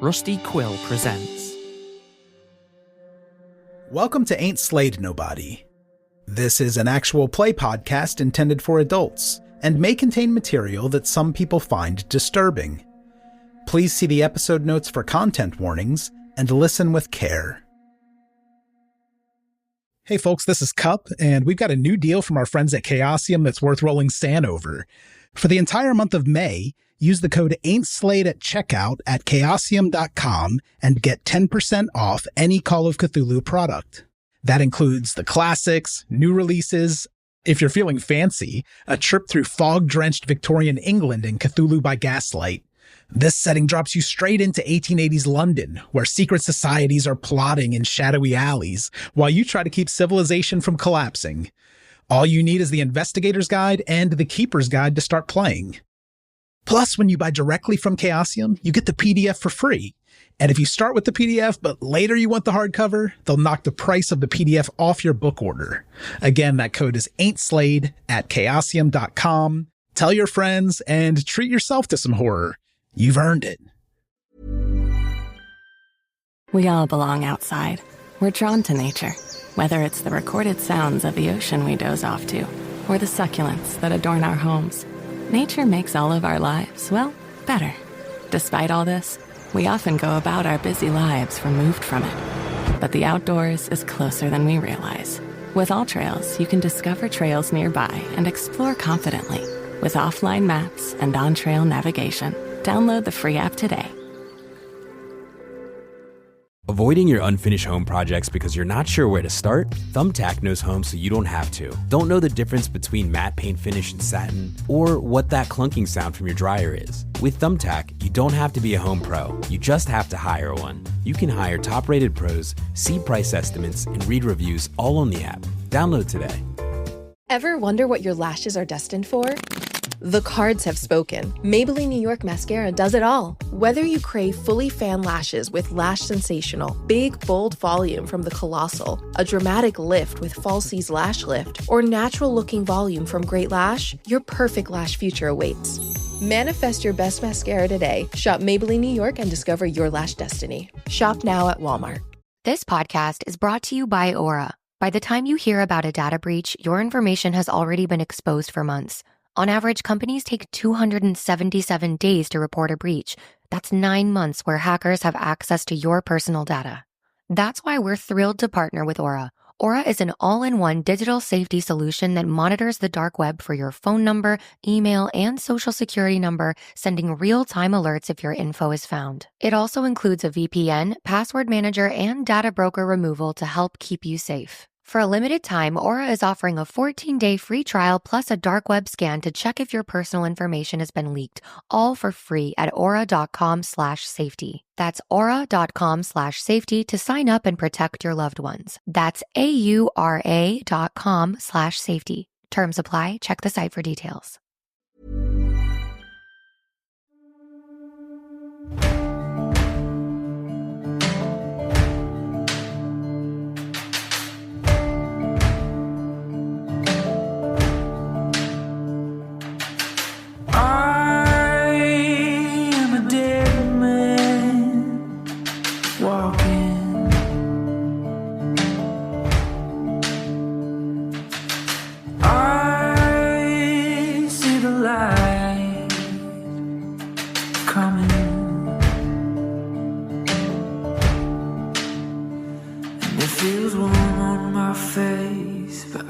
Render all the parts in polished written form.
Rusty Quill presents. Welcome to Ain't Slayed Nobody. This is an actual play podcast intended for adults and may contain material that some people find disturbing. Please see the episode notes for content warnings and listen with care. Hey folks, this is Cup, and we've got a new deal from our friends at Chaosium that's worth rolling sand over. For the entire month of May, use the code AIN'TSLAYED at checkout at chaosium.com and get 10% off any Call of Cthulhu product. That includes the classics, new releases, if you're feeling fancy, a trip through fog-drenched Victorian England in Cthulhu by Gaslight. This setting drops you straight into 1880s London, where secret societies are plotting in shadowy alleys, while you try to keep civilization from collapsing. All you need is the Investigator's Guide and the Keeper's Guide to start playing. Plus, when you buy directly from Chaosium, you get the PDF for free. And if you start with the PDF, but later you want the hardcover, they'll knock the price of the PDF off your book order. Again, that code is AIN'TSLAYED at chaosium.com. Tell your friends and treat yourself to some horror. You've earned it. We all belong outside. We're drawn to nature, whether it's the recorded sounds of the ocean we doze off to, or the succulents that adorn our homes. Nature makes all of our lives, well, better. Despite all this, we often go about our busy lives removed from it. But the outdoors is closer than we realize. With All Trails, you can discover trails nearby and explore confidently. With offline maps and on-trail navigation, download the free app today. Avoiding your unfinished home projects because you're not sure where to start? Thumbtack knows home so you don't have to. Don't know the difference between matte paint finish and satin? Or what that clunking sound from your dryer is? With Thumbtack, you don't have to be a home pro. You just have to hire one. You can hire top-rated pros, see price estimates, and read reviews all on the app. Download today. Ever wonder what your lashes are destined for? The cards have spoken. Maybelline New York Mascara does it all. Whether you crave fully fan lashes with Lash Sensational, big, bold volume from the Colossal, a dramatic lift with Falsies Lash Lift, or natural-looking volume from Great Lash, your perfect lash future awaits. Manifest your best mascara today. Shop Maybelline New York and discover your lash destiny. Shop now at Walmart. This podcast is brought to you by Aura. By the time you hear about a data breach, your information has already been exposed for months. On average, companies take 277 days to report a breach. That's 9 months where hackers have access to your personal data. That's why we're thrilled to partner with Aura. Aura is an all-in-one digital safety solution that monitors the dark web for your phone number, email, and social security number, sending real-time alerts if your info is found. It also includes a VPN, password manager, and data broker removal to help keep you safe. For a limited time, Aura is offering a 14-day free trial plus a dark web scan to check if your personal information has been leaked, all for free at aura.com/safety. That's aura.com/safety to sign up and protect your loved ones. That's AURA.com/safety. Terms apply. Check the site for details.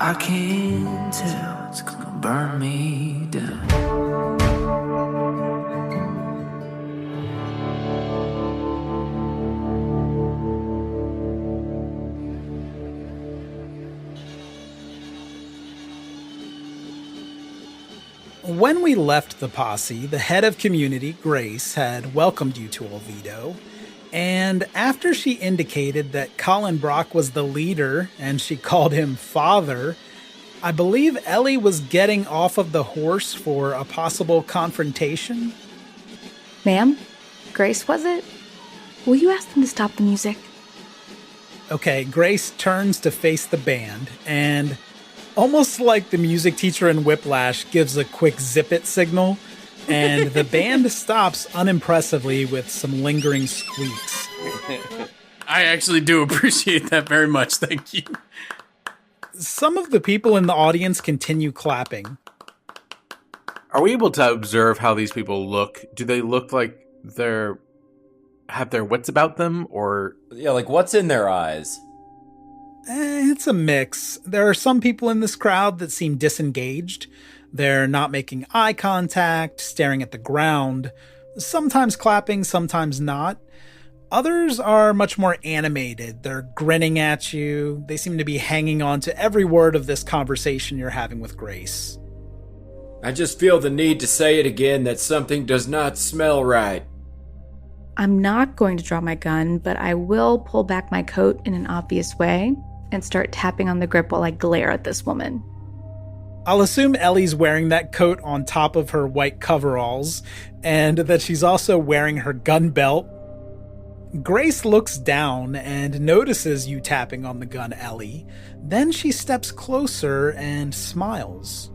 I can't tell, it's gonna burn me down. When we left the posse, the head of community, Grace, had welcomed you to Olvido. And after she indicated that Colin Brock was the leader and she called him father, I believe Ellie was getting off of the horse for a possible confrontation. Ma'am? Grace, was it? Will you ask them to stop the music? Okay, Grace turns to face the band and, almost like the music teacher in Whiplash gives a quick zip it signal, And the band stops unimpressively with some lingering squeaks. I actually do appreciate that very much. Thank you. Some of the people in the audience continue clapping. Are we able to observe how these people look? Do they look like have their wits about them, or... Yeah, like, what's in their eyes? It's a mix. There are some people in this crowd that seem disengaged. They're not making eye contact, staring at the ground, sometimes clapping, sometimes not. Others are much more animated. They're grinning at you. They seem to be hanging on to every word of this conversation you're having with Grace. I just feel the need to say it again that something does not smell right. I'm not going to draw my gun, but I will pull back my coat in an obvious way and start tapping on the grip while I glare at this woman. I'll assume Ellie's wearing that coat on top of her white coveralls, and that she's also wearing her gun belt. Grace looks down and notices you tapping on the gun, Ellie. Then she steps closer and smiles.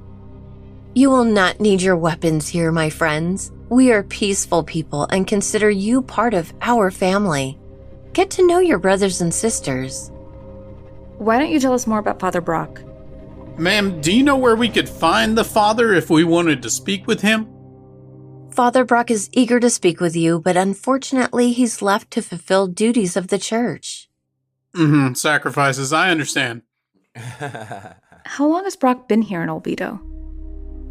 You will not need your weapons here, my friends. We are peaceful people and consider you part of our family. Get to know your brothers and sisters. Why don't you tell us more about Father Brock? Ma'am, do you know where we could find the father if we wanted to speak with him? Father Brock is eager to speak with you, but unfortunately he's left to fulfill duties of the church. Sacrifices, I understand. How long has Brock been here in Olvido?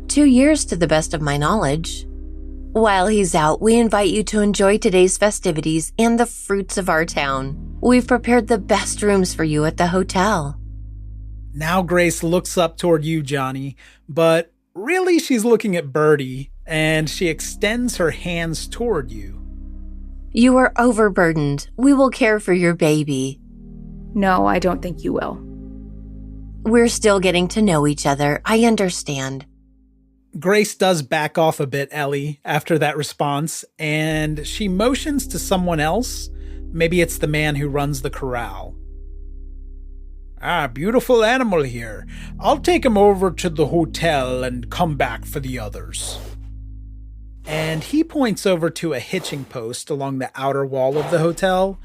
2 years to the best of my knowledge. While he's out, we invite you to enjoy today's festivities and the fruits of our town. We've prepared the best rooms for you at the hotel. Now Grace looks up toward you, Johnny, but really she's looking at Birdie, and she extends her hands toward you. You are overburdened. We will care for your baby. No, I don't think you will. We're still getting to know each other. I understand. Grace does back off a bit, Ellie, after that response, and she motions to someone else. Maybe it's the man who runs the corral. Beautiful animal here. I'll take him over to the hotel and come back for the others. And he points over to a hitching post along the outer wall of the hotel.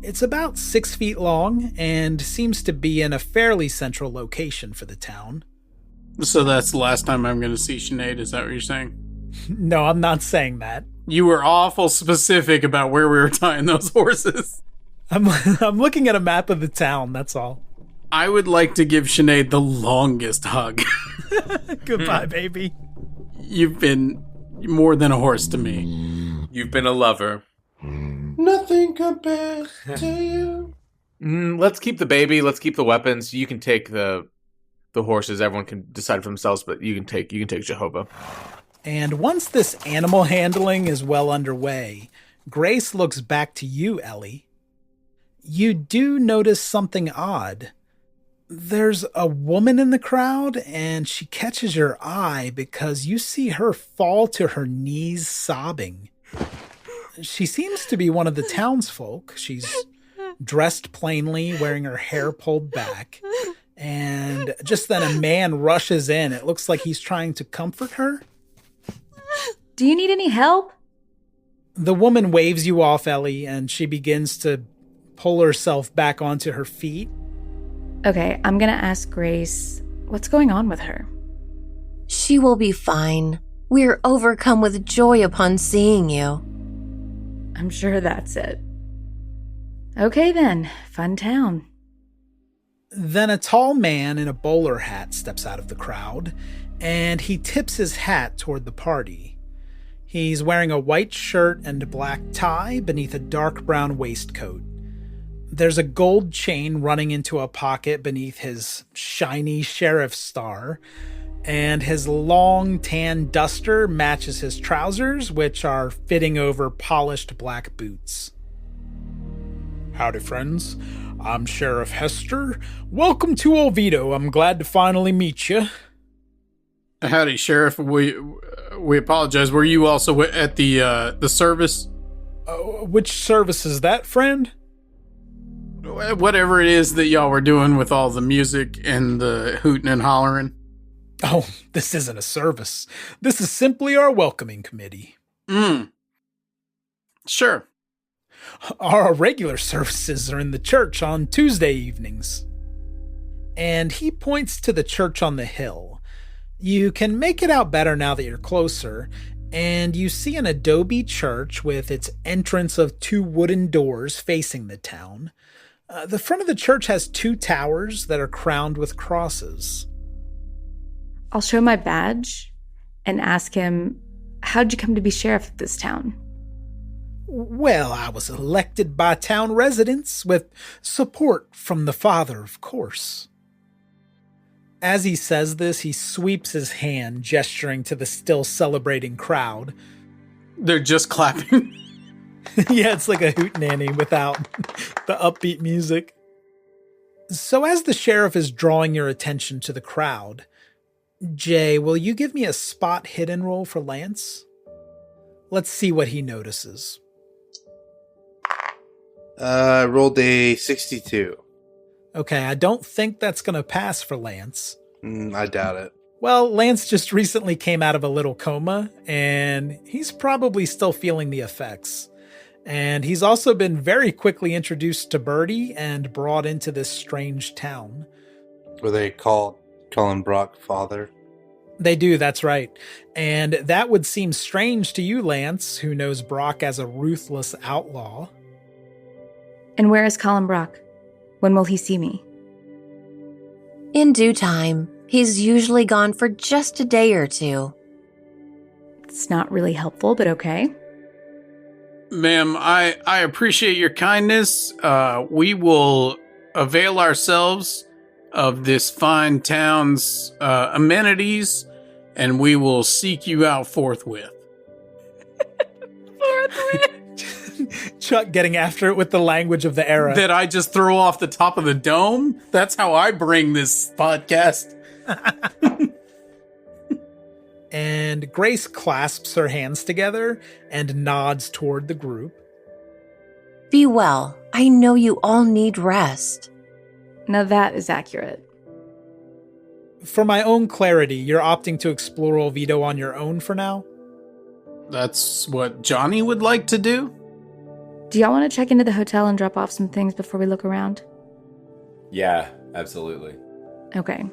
It's about 6 feet long and seems to be in a fairly central location for the town. So that's the last time I'm going to see Sinead, is that what you're saying? No, I'm not saying that. You were awful specific about where we were tying those horses. I'm looking at a map of the town, that's all. I would like to give Sinead the longest hug. Goodbye, baby. You've been more than a horse to me. You've been a lover. Nothing compares to you. Let's keep the baby. Let's keep the weapons. You can take the horses. Everyone can decide for themselves, but you can take Jehovah. And once this animal handling is well underway, Grace looks back to you, Ellie. You do notice something odd. There's a woman in the crowd, and she catches your eye because you see her fall to her knees sobbing. She seems to be one of the townsfolk. She's dressed plainly, wearing her hair pulled back. And just then a man rushes in. It looks like he's trying to comfort her. Do you need any help? The woman waves you off, Ellie, and she begins to pull herself back onto her feet. Okay, I'm gonna ask Grace, what's going on with her? She will be fine. We're overcome with joy upon seeing you. I'm sure that's it. Okay then, fun town. Then a tall man in a bowler hat steps out of the crowd, and he tips his hat toward the party. He's wearing a white shirt and a black tie beneath a dark brown waistcoat. There's a gold chain running into a pocket beneath his shiny sheriff's star, and his long tan duster matches his trousers, which are fitting over polished black boots. Howdy, friends. I'm Sheriff Hester. Welcome to Olvido. I'm glad to finally meet you. Howdy, Sheriff. We apologize. Were you also at the service? Which service is that, friend? Whatever it is that y'all were doing with all the music and the hooting and hollering. Oh, this isn't a service. This is simply our welcoming committee. Sure. Our regular services are in the church on Tuesday evenings. And he points to the church on the hill. You can make it out better now that you're closer, and you see an adobe church with its entrance of 2 wooden doors facing the town. The front of the church has 2 towers that are crowned with crosses. I'll show my badge and ask him, how'd you come to be sheriff of this town? Well, I was elected by town residents with support from the father, of course. As he says this, he sweeps his hand, gesturing to the still celebrating crowd. They're just clapping. Yeah, it's like a hootenanny without the upbeat music. So as the sheriff is drawing your attention to the crowd, Jay, will you give me a spot hidden roll for Lance? Let's see what he notices. I rolled a 62. Okay, I don't think that's going to pass for Lance. I doubt it. Well, Lance just recently came out of a little coma, and he's probably still feeling the effects. And he's also been very quickly introduced to Birdie and brought into this strange town. Were they called Colin Brock father? They do, that's right. And that would seem strange to you, Lance, who knows Brock as a ruthless outlaw. And where is Colin Brock? When will he see me? In due time. He's usually gone for just a day or 2. It's not really helpful, but okay. Ma'am, I appreciate your kindness. We will avail ourselves of this fine town's amenities, and we will seek you out forthwith. Chuck getting after it with the language of the era. That I just throw off the top of the dome? That's how I bring this podcast. And Grace clasps her hands together and nods toward the group. Be well. I know you all need rest. Now that is accurate. For my own clarity, you're opting to explore Olvido on your own for now? That's what Johnny would like to do? Do y'all want to check into the hotel and drop off some things before we look around? Yeah, absolutely. Okay.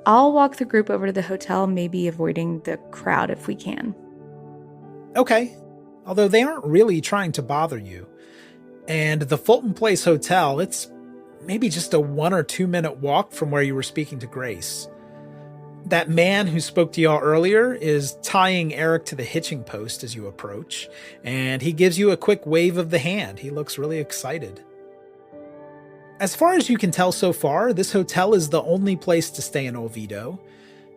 I'll walk the group over to the hotel, maybe avoiding the crowd if we can. Okay. Although they aren't really trying to bother you. And the Fulton Place Hotel, it's maybe just a 1 or 2 minute walk from where you were speaking to Grace. That man who spoke to y'all earlier is tying Eric to the hitching post as you approach, and he gives you a quick wave of the hand. He looks really excited. As far as you can tell so far, this hotel is the only place to stay in Olvido.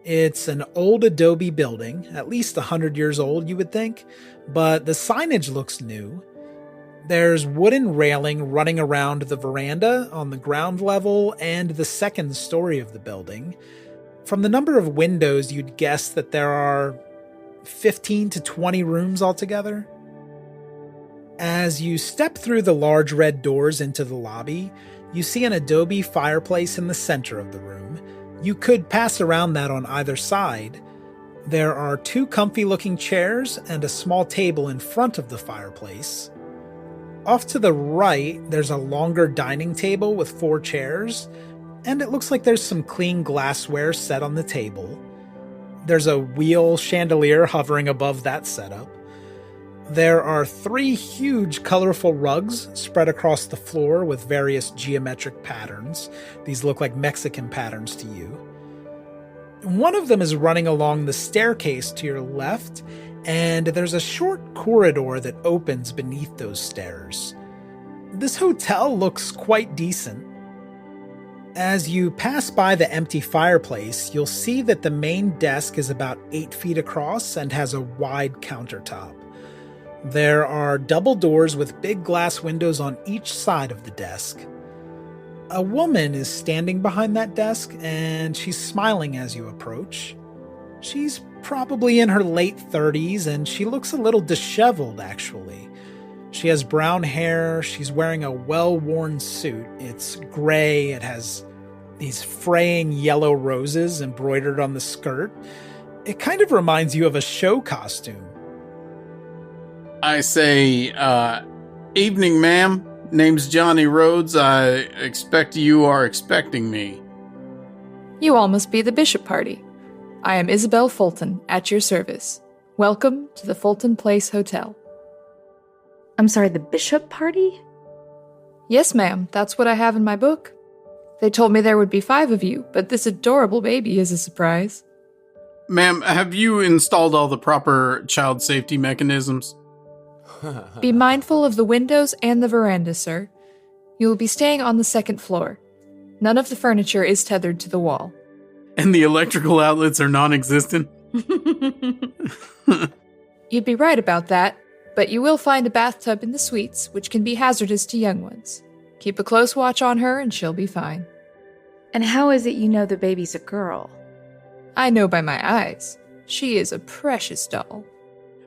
It's an old adobe building, at least 100 years old, you would think, but the signage looks new. There's wooden railing running around the veranda on the ground level and the second story of the building. From the number of windows, you'd guess that there are 15 to 20 rooms altogether. As you step through the large red doors into the lobby, you see an adobe fireplace in the center of the room. You could pass around that on either side. There are 2 comfy-looking chairs and a small table in front of the fireplace. Off to the right, there's a longer dining table with 4 chairs, and it looks like there's some clean glassware set on the table. There's a wheel chandelier hovering above that setup. There are 3 huge colorful rugs spread across the floor with various geometric patterns. These look like Mexican patterns to you. One of them is running along the staircase to your left, and there's a short corridor that opens beneath those stairs. This hotel looks quite decent. As you pass by the empty fireplace, you'll see that the main desk is about 8 feet across and has a wide countertop. There are double doors with big glass windows on each side of the desk. A woman is standing behind that desk, and she's smiling as you approach. She's probably in her late 30s, and she looks a little disheveled, actually. She has brown hair, she's wearing a well-worn suit. It's gray, it has these fraying yellow roses embroidered on the skirt. It kind of reminds you of a show costume. I say, evening, ma'am. Name's Johnny Rhodes. I expect you are expecting me. You all must be the Bishop party. I am Isabel Fulton, at your service. Welcome to the Fulton Place Hotel. I'm sorry, the Bishop party? Yes, ma'am. That's what I have in my book. They told me there would be 5 of you, but this adorable baby is a surprise. Ma'am, have you installed all the proper child safety mechanisms? Be mindful of the windows and the veranda, sir. You will be staying on the 2nd floor. None of the furniture is tethered to the wall. And the electrical outlets are non-existent? You'd be right about that, but you will find a bathtub in the suites, which can be hazardous to young ones. Keep a close watch on her and she'll be fine. And how is it you know the baby's a girl? I know by my eyes. She is a precious doll.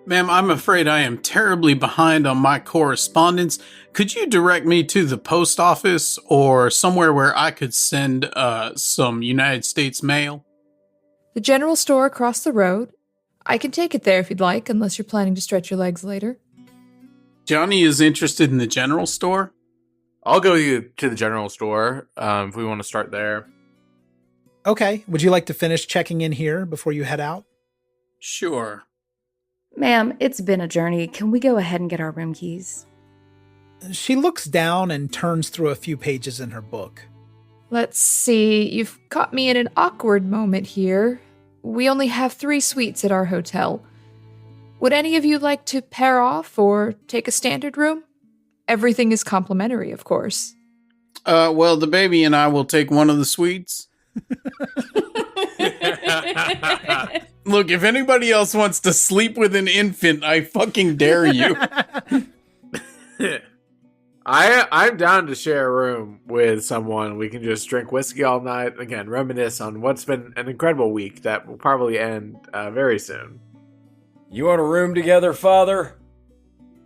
Ma'am, I'm afraid I am terribly behind on my correspondence. Could you direct me to the post office or somewhere where I could send some United States mail? The general store across the road. I can take it there if you'd like, unless you're planning to stretch your legs later. Johnny is interested in the general store? I'll go to the general store if we want to start there. Okay. Would you like to finish checking in here before you head out? Sure. Ma'am, it's been a journey. Can we go ahead and get our room keys? She looks down and turns through a few pages in her book. Let's see. You've caught me in an awkward moment here. We only have 3 suites at our hotel. Would any of you like to pair off or take a standard room? Everything is complimentary, of course. Well, the baby and I will take one of the suites. Look, if anybody else wants to sleep with an infant, I fucking dare you. I'm down to share a room with someone. We can just drink whiskey all night. Again, reminisce on what's been an incredible week that will probably end very soon. You want a room together, Father?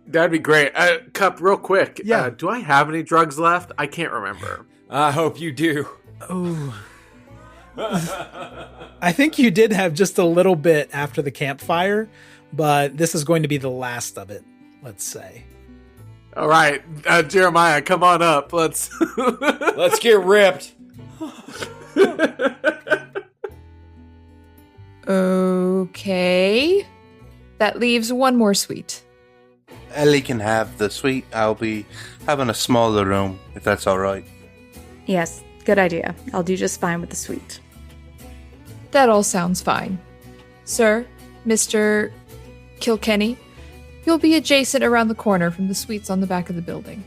That'd be great. Cup, real quick. Yeah. Do I have any drugs left? I can't remember. I hope you do. Oh. I think you did have just a little bit after the campfire, but this is going to be the last of it, let's say. All right, Jeremiah, come on up. Let's get ripped. Okay. That leaves 1 more suite. Ellie can have the suite. I'll be having a smaller room, if that's all right. Yes, good idea. I'll do just fine with the suite. That all sounds fine. Sir, Mr. Kilkenny, you'll be adjacent around the corner from the suites on the back of the building.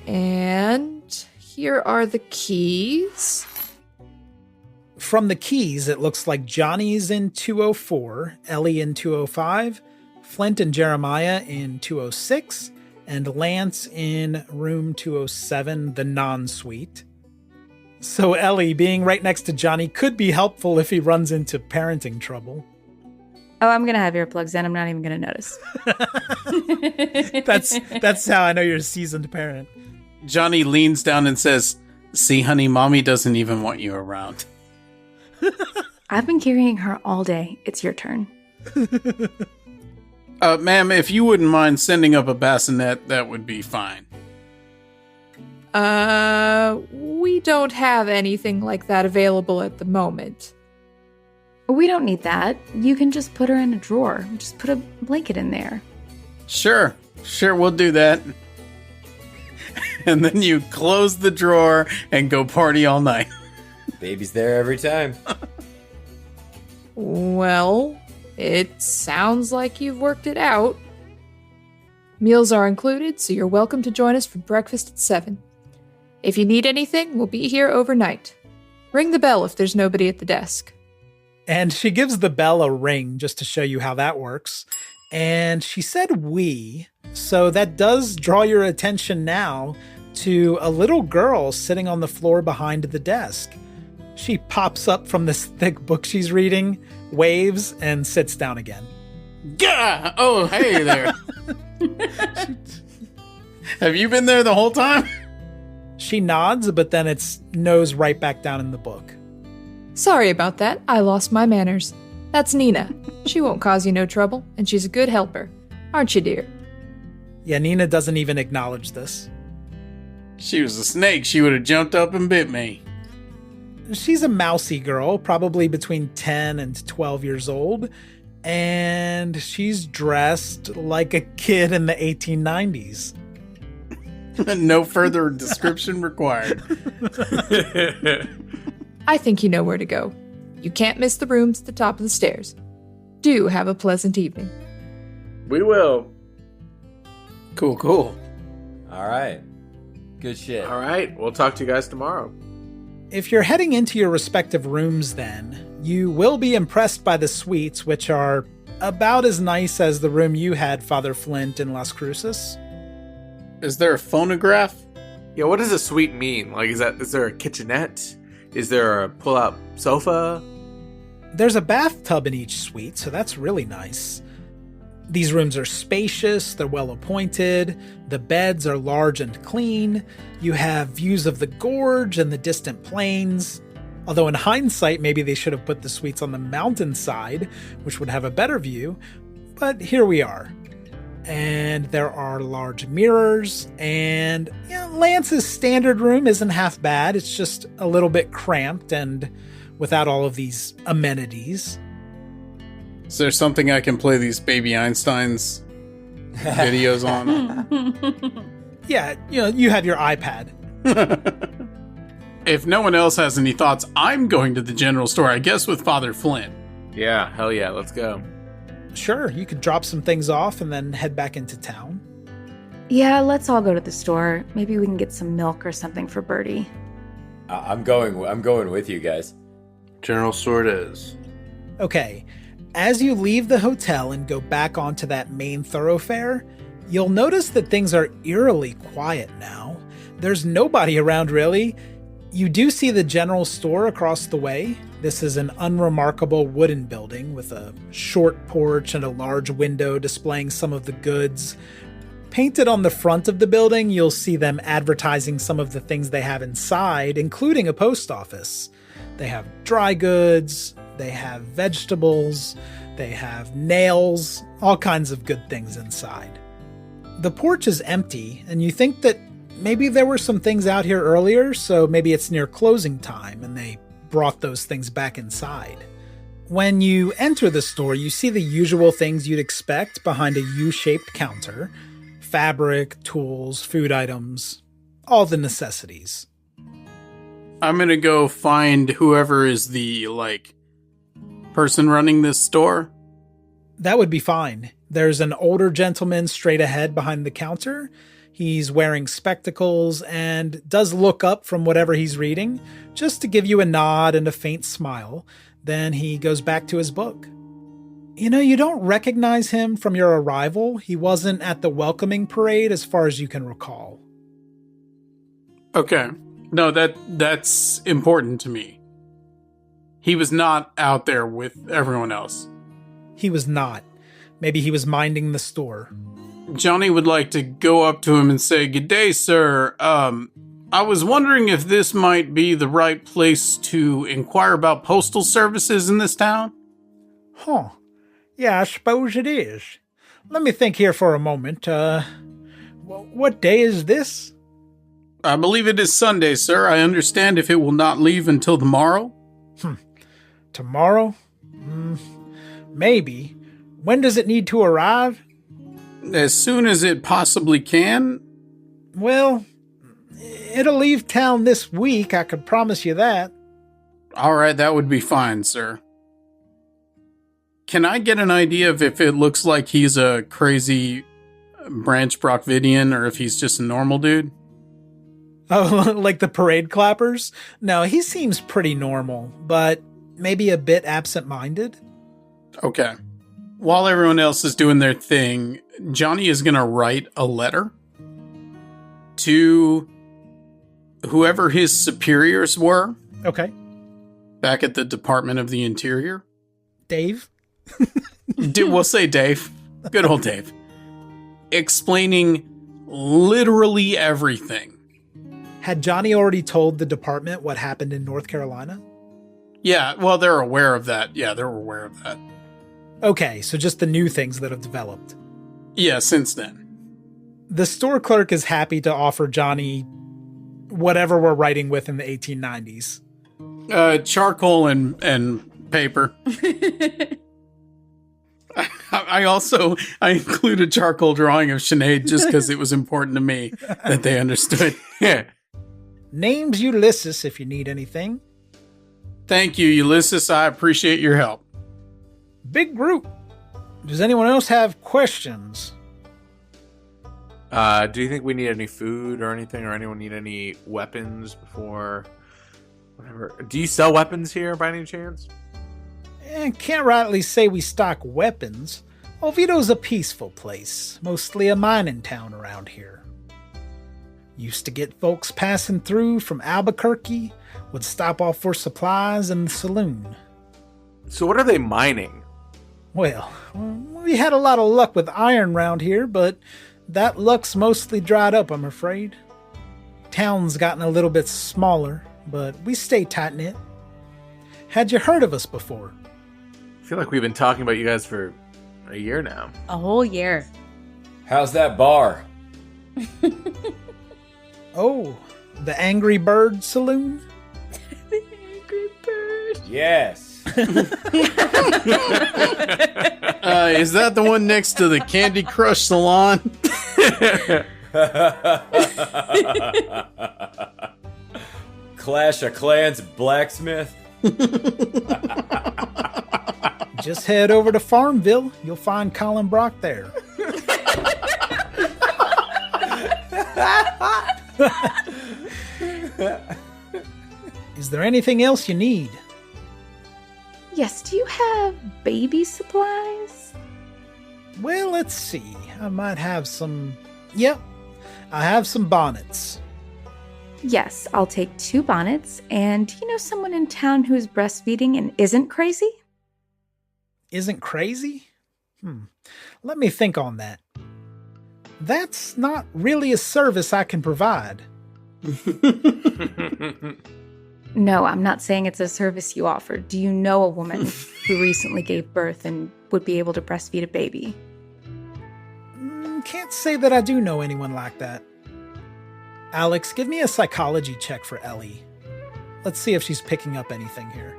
And here are the keys. From the keys, it looks like Johnny's in 204, Ellie in 205, Flint and Jeremiah in 206, and Lance in room 207, the non-suite. So Ellie, being right next to Johnny, could be helpful if he runs into parenting trouble. Oh, I'm going to have earplugs in. I'm not even going to notice. That's how I know you're a seasoned parent. Johnny leans down and says, "See, honey, mommy doesn't even want you around." I've been carrying her all day. It's your turn. Ma'am, if you wouldn't mind sending up a bassinet, that would be fine. We don't have anything like that available at the moment. We don't need that. You can just put her in a drawer. Just put a blanket in there. Sure, we'll do that. And then you close the drawer and go party all night. Baby's there every time. Well, it sounds like you've worked it out. Meals are included, so you're welcome to join us for breakfast at 7. If you need anything, we'll be here overnight. Ring the bell if there's nobody at the desk. And she gives the bell a ring just to show you how that works. And she said we, so that does draw your attention now to a little girl sitting on the floor behind the desk. She pops up from this thick book she's reading, waves, and sits down again. Gah! Oh, hey there. Have you been there the whole time? She nods, but then it's nose right back down in the book. Sorry about that. I lost my manners. That's Nina. She won't cause you no trouble, and she's a good helper. Aren't you, dear? Yeah, Nina doesn't even acknowledge this. She was a snake. She would have jumped up and bit me. She's a mousy girl, probably between 10 and 12 years old, and she's dressed like a kid in the 1890s. No further description required. I think you know where to go. You can't miss the rooms at the top of the stairs. Do have a pleasant evening. We will. Cool. All right. Good shit. All right. We'll talk to you guys tomorrow. If you're heading into your respective rooms then, you will be impressed by the suites, which are about as nice as the room you had, Father Flint, in Las Cruces. Is there a phonograph? Yeah, what does a suite mean? Like, is there a kitchenette? Is there a pull-out sofa? There's a bathtub in each suite, so that's really nice. These rooms are spacious, they're well appointed, the beds are large and clean, you have views of the gorge and the distant plains. Although in hindsight, maybe they should have put the suites on the mountainside, which would have a better view, but here we are. And there are large mirrors, and Lance's standard room isn't half bad, it's just a little bit cramped and without all of these amenities. Is there something I can play these Baby Einsteins videos on? Yeah, you have your iPad. If no one else has any thoughts, I'm going to the general store, I guess with Father Flint. Yeah, hell yeah, let's go. Sure, you could drop some things off and then head back into town. Yeah, let's all go to the store. Maybe we can get some milk or something for Bertie. I'm going with you guys. General store it is. Okay, as you leave the hotel and go back onto that main thoroughfare, you'll notice that things are eerily quiet now. There's nobody around, really. You do see the general store across the way. This is an unremarkable wooden building with a short porch and a large window displaying some of the goods. Painted on the front of the building, you'll see them advertising some of the things they have inside, including a post office. They have dry goods, they have vegetables, they have nails, all kinds of good things inside. The porch is empty, and you think that maybe there were some things out here earlier, so maybe it's near closing time and they brought those things back inside. When you enter the store, you see the usual things you'd expect behind a U-shaped counter. Fabric, tools, food items, all the necessities. I'm gonna go find whoever is the, person running this store. That would be fine. There's an older gentleman straight ahead behind the counter. He's wearing spectacles and does look up from whatever he's reading, just to give you a nod and a faint smile. Then he goes back to his book. You don't recognize him from your arrival. He wasn't at the welcoming parade as far as you can recall. Okay. No, that's important to me. He was not out there with everyone else. He was not. Maybe he was minding the store. Johnny would like to go up to him and say, "Good day, sir. I was wondering if this might be the right place to inquire about postal services in this town?" Huh. Yeah, I suppose it is. Let me think here for a moment. What day is this? I believe it is Sunday, sir. I understand if it will not leave until tomorrow. Tomorrow? Maybe. When does it need to arrive? As soon as it possibly can. Well, it'll leave town this week, I could promise you that. All right, that would be fine, sir. Can I get an idea of if it looks like he's a crazy Branch Brockvidian or if he's just a normal dude? Oh, like the parade clappers? No, he seems pretty normal, but maybe a bit absent-minded. Okay. While everyone else is doing their thing, Johnny is going to write a letter to whoever his superiors were. Okay. Back at the Department of the Interior. Dave? We'll say Dave. Good old Dave. Explaining literally everything Had Johnny already told the department what happened in North Carolina? Yeah, well, they're aware of that. Yeah, they're aware of that. Okay, so just the new things that have developed. Yeah, since then. The store clerk is happy to offer Johnny whatever we're writing with in the 1890s. Charcoal and paper. I include a charcoal drawing of Sinead just because it was important to me that they understood. Yeah. Name's Ulysses if you need anything. Thank you, Ulysses. I appreciate your help. Big group. Does anyone else have questions? Do you think we need any food or anything, or anyone need any weapons before whatever? Do you sell weapons here by any chance? Can't rightly say we stock weapons. Olvido's a peaceful place, mostly a mining town around here. Used to get folks passing through from Albuquerque, would stop off for supplies in the saloon. So what are they mining? Well, we had a lot of luck with iron round here, but that luck's mostly dried up, I'm afraid. Town's gotten a little bit smaller, but we stay tight-knit. Had you heard of us before? I feel like we've been talking about you guys for a year now. A whole year. How's that bar? Oh, the Angry Bird Saloon? The Angry Bird. Yes. Is that the one next to the Candy Crush Salon? Clash of Clans blacksmith. Just head over to Farmville. You'll find Colin Brock there. Is there anything else you need? Yes, do you have baby supplies? Well, let's see. I might have some... Yep, I have some bonnets. Yes, I'll take 2 bonnets. And do you know someone in town who is breastfeeding and isn't crazy? Isn't crazy? Let me think on that. That's not really a service I can provide. No, I'm not saying it's a service you offer. Do you know a woman who recently gave birth and would be able to breastfeed a baby? Can't say that I do know anyone like that. Alex, give me a psychology check for Ellie. Let's see if she's picking up anything here.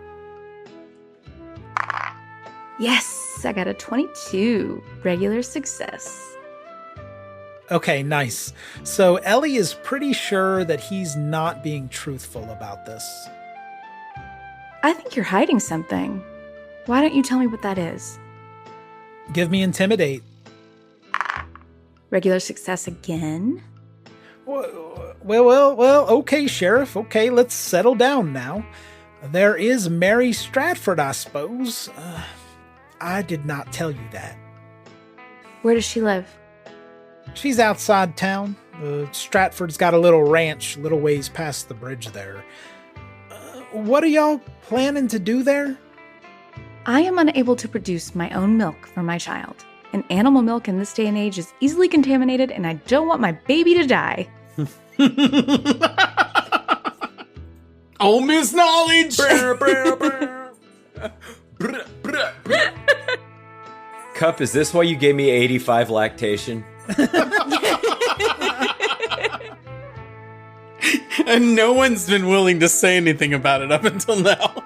Yes, I got a 22. Regular success. Okay, nice. So Ellie is pretty sure that he's not being truthful about this. I think you're hiding something. Why don't you tell me what that is? Give me Intimidate. Regular success again? Well, okay, Sheriff. Okay, let's settle down now. There is Mary Stratford, I suppose. I did not tell you that. Where does she live? She's outside town. Stratford's got a little ranch a little ways past the bridge there. What are y'all planning to do there? I am unable to produce my own milk for my child. And animal milk in this day and age is easily contaminated, and I don't want my baby to die. Oh, Miss Knowledge! Cup, is this why you gave me 85 lactation? And no one's been willing to say anything about it up until now.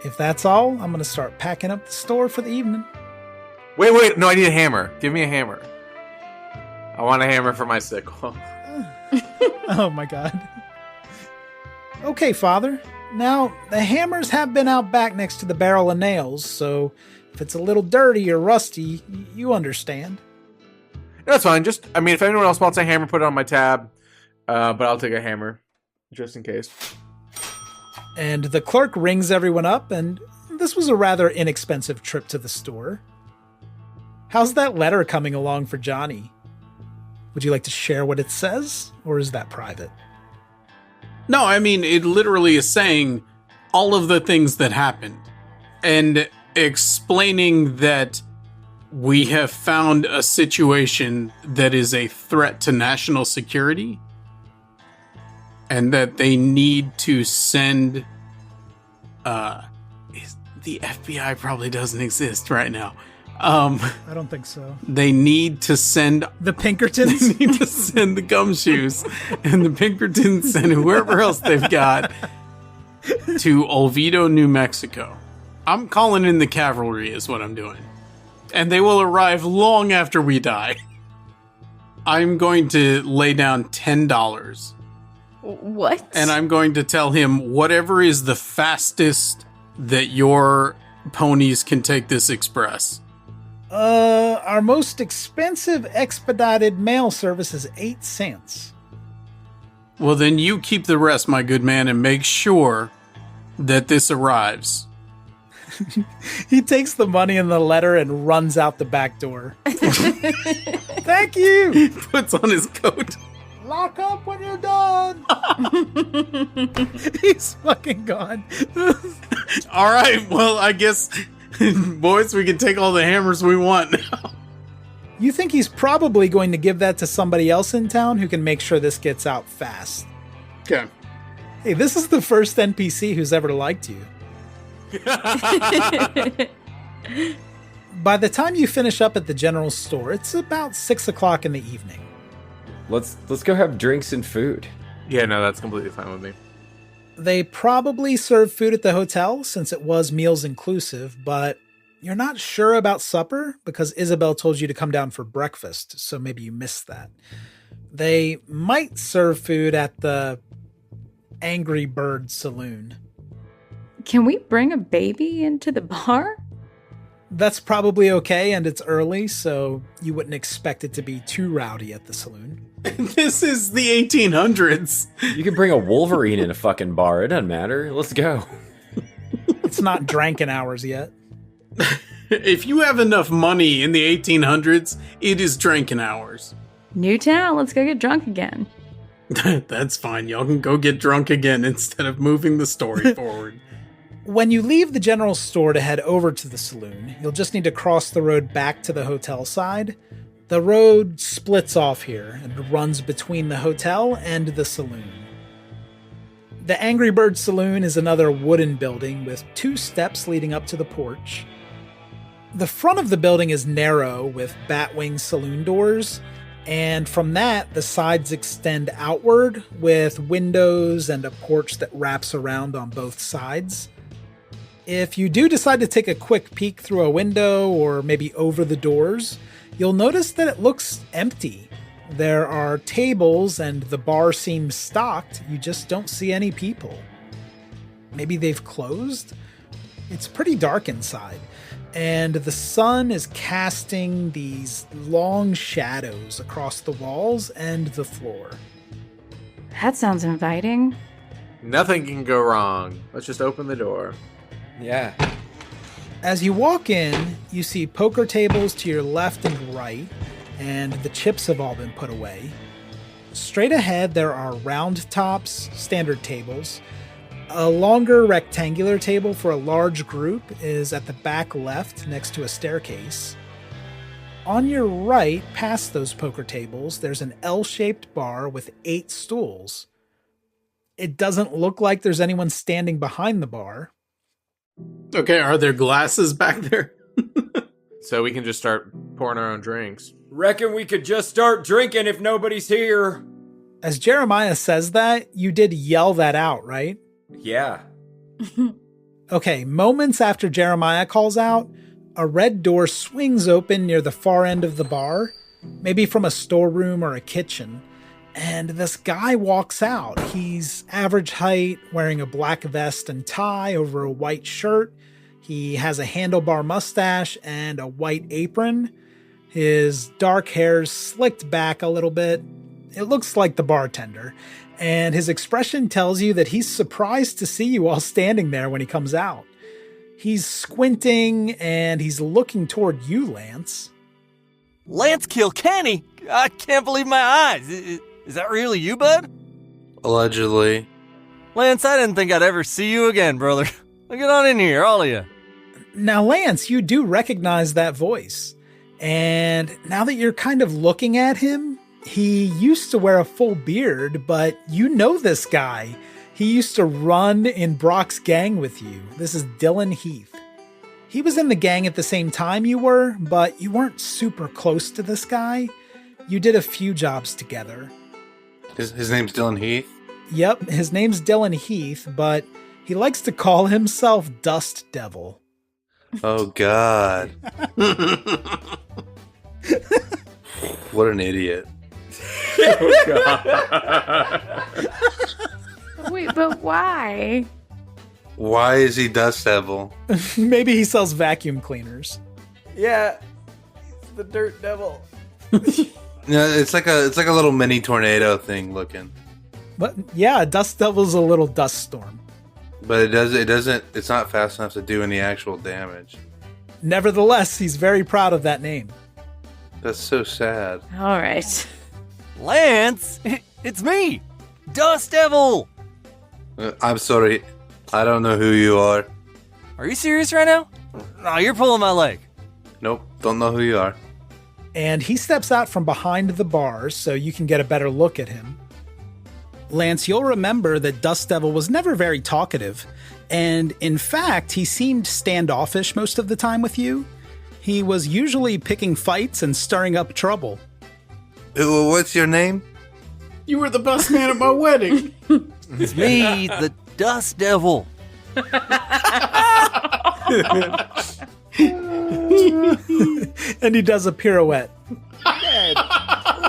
If that's all, I'm going to start packing up the store for the evening. Wait, no, I need a hammer. Give me a hammer. I want a hammer for my sickle. Oh my god. Okay, Father. Now, the hammers have been out back next to the barrel of nails, so if it's a little dirty or rusty, you understand. That's fine. If anyone else wants a hammer, put it on my tab. But I'll take a hammer, just in case. And the clerk rings everyone up, and this was a rather inexpensive trip to the store. How's that letter coming along for Johnny? Would you like to share what it says, or is that private? No, I mean, it literally is saying all of the things that happened and explaining that we have found a situation that is a threat to national security. and that they need to send... the FBI probably doesn't exist right now. I don't think so. They need to send... The Pinkertons? They need to send the Gumshoes and the Pinkertons and whoever else they've got to Olvido, New Mexico. I'm calling in the cavalry is what I'm doing. And they will arrive long after we die. I'm going to lay down $10. What? And I'm going to tell him whatever is the fastest that your ponies can take this express. Our most expensive expedited mail service is 8 cents. Well, then you keep the rest, my good man, and make sure that this arrives. He takes the money in the letter and runs out the back door. Thank you! He puts on his coat. Lock up when you're done! He's fucking gone. All right, well, I guess, boys, we can take all the hammers we want now. You think he's probably going to give that to somebody else in town who can make sure this gets out fast. Okay. Hey, this is the first NPC who's ever liked you. By the time you finish up at the general store, it's about 6 o'clock in the evening. Let's go have drinks and food. Yeah, no, that's completely fine with me. They probably serve food at the hotel since it was meals inclusive, but you're not sure about supper because Isabel told you to come down for breakfast, so maybe you missed that. They might serve food at the Angry Bird Saloon. Can we bring a baby into the bar? That's probably okay, and it's early, so you wouldn't expect it to be too rowdy at the saloon. This is the 1800s. You can bring a Wolverine in a fucking bar. It doesn't matter. Let's go. It's not drinking hours yet. If you have enough money in the 1800s, it is drinking hours. New town, let's go get drunk again. That's fine. Y'all can go get drunk again instead of moving the story forward. When you leave the general store to head over to the saloon, you'll just need to cross the road back to the hotel side. The road splits off here and runs between the hotel and the saloon. The Angry Bird Saloon is another wooden building with 2 steps leading up to the porch. The front of the building is narrow with batwing saloon doors, and from that, the sides extend outward with windows and a porch that wraps around on both sides. If you do decide to take a quick peek through a window or maybe over the doors, you'll notice that it looks empty. There are tables and the bar seems stocked, you just don't see any people. Maybe they've closed? It's pretty dark inside, and the sun is casting these long shadows across the walls and the floor. That sounds inviting. Nothing can go wrong. Let's just open the door. Yeah. As you walk in, you see poker tables to your left and right, and the chips have all been put away. Straight ahead, there are round tops, standard tables. A longer rectangular table for a large group is at the back left next to a staircase. On your right, past those poker tables, there's an L-shaped bar with 8 stools. It doesn't look like there's anyone standing behind the bar. Okay, are there glasses back there? So we can just start pouring our own drinks. Reckon we could just start drinking if nobody's here. As Jeremiah says that, you did yell that out, right? Yeah. Okay, moments after Jeremiah calls out, a red door swings open near the far end of the bar, maybe from a storeroom or a kitchen, and this guy walks out. He's average height, wearing a black vest and tie over a white shirt. He has a handlebar mustache and a white apron. His dark hair's slicked back a little bit. It looks like the bartender. And his expression tells you that he's surprised to see you all standing there when he comes out. He's squinting and he's looking toward you, Lance. Lance Kilkenny? I can't believe my eyes. Is that really you, bud? Allegedly. Lance, I didn't think I'd ever see you again, brother. Get on in here, all of you. Now, Lance, you do recognize that voice. And now that you're kind of looking at him, He used to wear a full beard, but you know this guy. He used to run in Brock's gang with you. This is Dylan Heath. He was in the gang at the same time you were, but you weren't super close to this guy. You did a few jobs together. His name's Dylan Heath? Yep, his name's Dylan Heath, but he likes to call himself Dust Devil. Oh, God. What an idiot. Oh, God. Wait, but why? Why is he Dust Devil? Maybe he sells vacuum cleaners. Yeah, he's the Dirt Devil. Yeah, it's like a little mini tornado thing looking. But yeah, Dust Devil's a little dust storm. But it's not fast enough to do any actual damage. Nevertheless, he's very proud of that name. That's so sad. All right. Lance, it's me, Dust Devil. I'm sorry. I don't know who you are. Are you serious right now? No, you're pulling my leg. Nope, don't know who you are. And he steps out from behind the bars so you can get a better look at him. Lance, you'll remember that Dust Devil was never very talkative, and in fact, he seemed standoffish most of the time with you. He was usually picking fights and stirring up trouble. What's your name? You were the best man at my wedding. It's me, the Dust Devil. And he does a pirouette.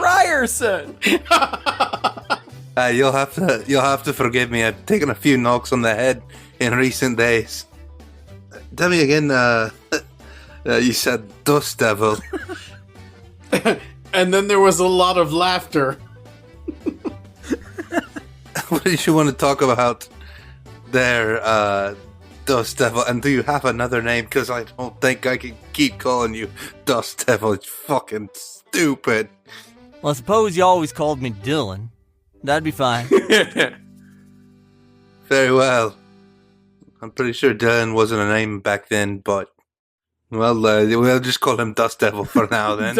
Ryerson! You'll have to forgive me. I've taken a few knocks on the head in recent days. Tell me again. You said Dust Devil. And then there was a lot of laughter. What did you want to talk about there, Dust Devil? And do you have another name? Because I don't think I can keep calling you Dust Devil. It's fucking stupid. Well, I suppose you always called me Dylan. That'd be fine. Very well. I'm pretty sure Dylan wasn't a name back then, but... Well, we'll just call him Dust Devil for now, then.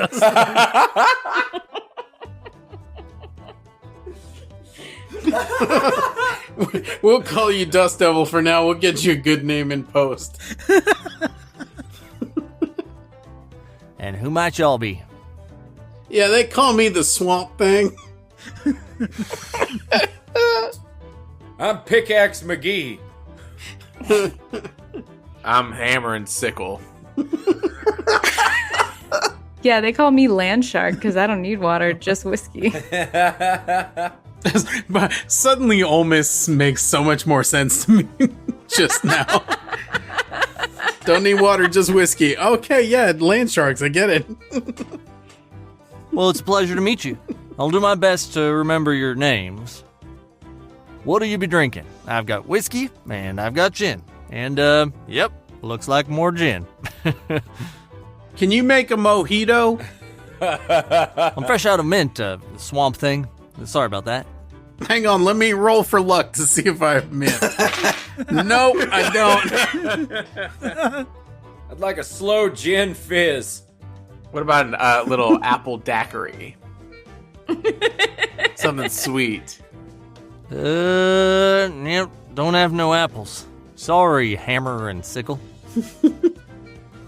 We'll call you Dust Devil for now. We'll get you a good name in post. And who might y'all be? Yeah, they call me the Swamp Thing. I'm Pickaxe McGee. I'm Hammer and Sickle. Yeah, they call me Land Shark because I don't need water, just whiskey. But suddenly Olmis makes so much more sense to me just now. Don't need water, just whiskey. Okay, yeah, land sharks, I get it. Well, it's a pleasure to meet you. I'll do my best to remember your names. What'll you be drinking? I've got whiskey, and I've got gin. And, yep, looks like more gin. Can you make a mojito? I'm fresh out of mint, Swamp Thing. Sorry about that. Hang on, let me roll for luck to see if I have mint. Nope, I don't. I'd like a slow gin fizz. What about a little apple daiquiri? Something sweet. Yep, don't have no apples. Sorry, Hammer and Sickle.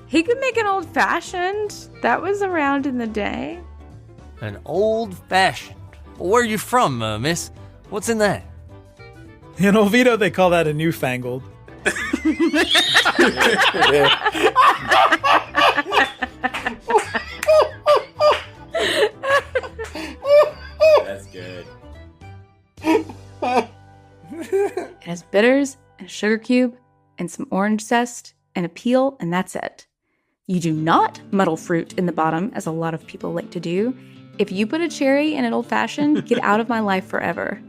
He could make an old-fashioned. That was around in the day. An old-fashioned. Where are you from, miss? What's in that? In Olvido, they call that a newfangled. That's good. It has bitters and a sugar cube and some orange zest and a peel, and that's it. You do not muddle fruit in the bottom, as a lot of people like to do. If you put a cherry in an old-fashioned, get out of my life forever.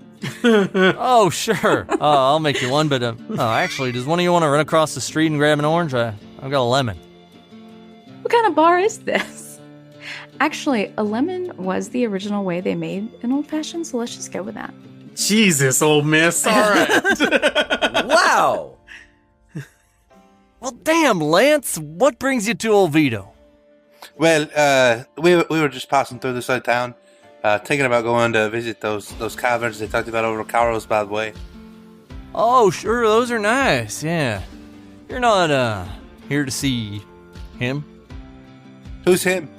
Oh, sure. I'll make you one, but actually, does one of you want to run across the street and grab an orange? I've got a lemon. What kind of bar is this? Actually, a lemon was the original way they made an old-fashioned, so let's just go with that. Jesus, old miss. All right. Wow. Well, damn, Lance. What brings you to Olvido? Well, we were just passing through the side of town, Thinking about going to visit those caverns they talked about over Carlsbad Way. Oh, sure, those are nice, yeah. You're not, here to see him? Who's him?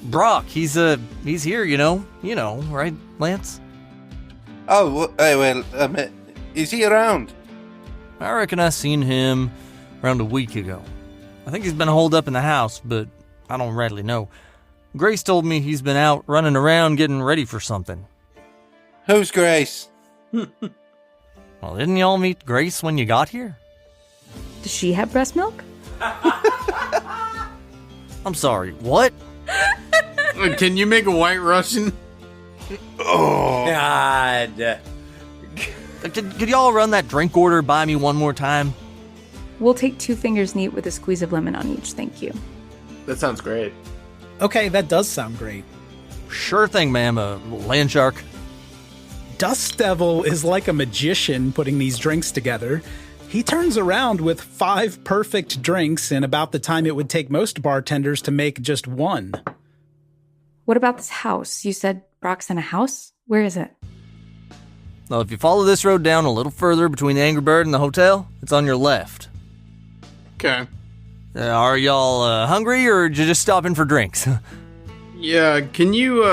Brock, he's here, you know, right, Lance? Oh, well, is he around? I reckon I seen him around a week ago. I think he's been holed up in the house, but I don't rightly know. Grace told me he's been out running around getting ready for something. Who's Grace? Well, didn't y'all meet Grace when you got here? Does she have breast milk? I'm sorry, what? Can you make a white Russian? Oh. God. Could y'all run that drink order by me one more time? We'll take 2 fingers neat with a squeeze of lemon on each, thank you. That sounds great. Okay, that does sound great. Sure thing, ma'am. Land shark. Dust Devil is like a magician putting these drinks together. He turns around with 5 perfect drinks in about the time it would take most bartenders to make just one. What about this house? You said Brock's in a house? Where is it? Well, if you follow this road down a little further between the Angry Bird and the hotel, it's on your left. Okay. Are y'all hungry, or are you just stopping for drinks? Yeah, can you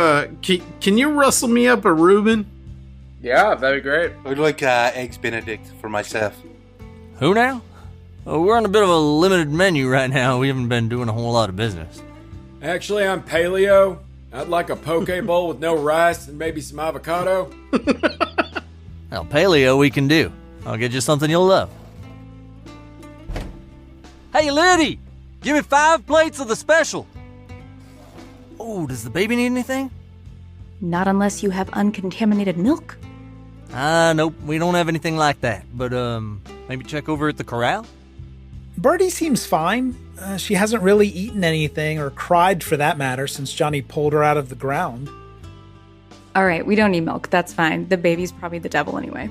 rustle me up a Reuben? Yeah, that'd be great. I'd like Eggs Benedict for myself. Who now? We're on a bit of a limited menu right now. We haven't been doing a whole lot of business. Actually, I'm paleo. I'd like a poke bowl with no rice and maybe some avocado. Well, paleo we can do. I'll get you something you'll love. Hey, Liddy! Give me 5 plates of the special. Oh, does the baby need anything? Not unless you have uncontaminated milk. Nope, we don't have anything like that. But, maybe check over at the corral? Birdie seems fine. She hasn't really eaten anything, or cried for that matter, since Johnny pulled her out of the ground. All right, we don't need milk. That's fine. The baby's probably the devil anyway.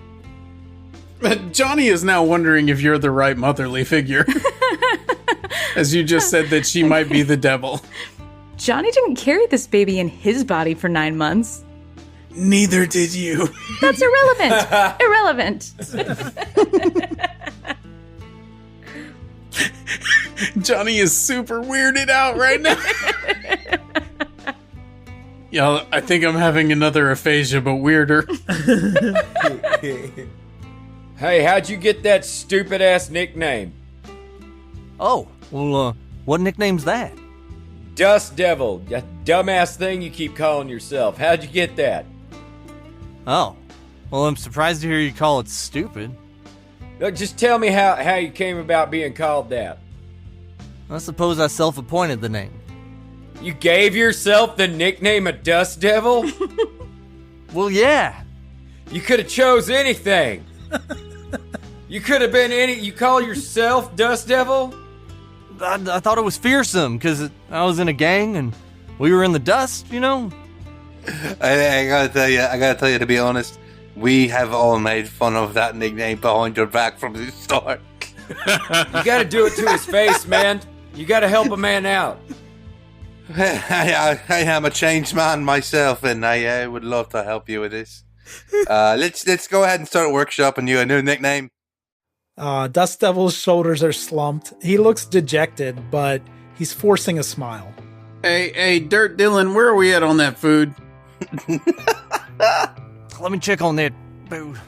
Johnny is now wondering if you're the right motherly figure. As you just said that she might be the devil. Johnny didn't carry this baby in his body for 9 months. Neither did you. That's irrelevant. Irrelevant. Johnny is super weirded out right now. Y'all, I think I'm having another aphasia, but weirder. Hey, how'd you get that stupid-ass nickname? Oh, well, what nickname's that? Dust Devil, that dumbass thing you keep calling yourself. How'd you get that? Oh, well, I'm surprised to hear you call it stupid. Look, just tell me how you came about being called that. I suppose I self-appointed the name. You gave yourself the nickname of Dust Devil? Well, yeah. You could have chose anything. You could have been any... You call yourself Dust Devil? I thought it was fearsome, because I was in a gang, and we were in the dust, you know? I gotta tell you, to be honest, we have all made fun of that nickname behind your back from the start. You gotta do it to his face, man. You gotta help a man out. I am a changed man myself, and I would love to help you with this. Let's go ahead and start workshopping you a new nickname. Dust Devil's shoulders are slumped. He looks dejected, but he's forcing a smile. Hey, Dirt Dylan, where are we at on that food? Let me check on that food.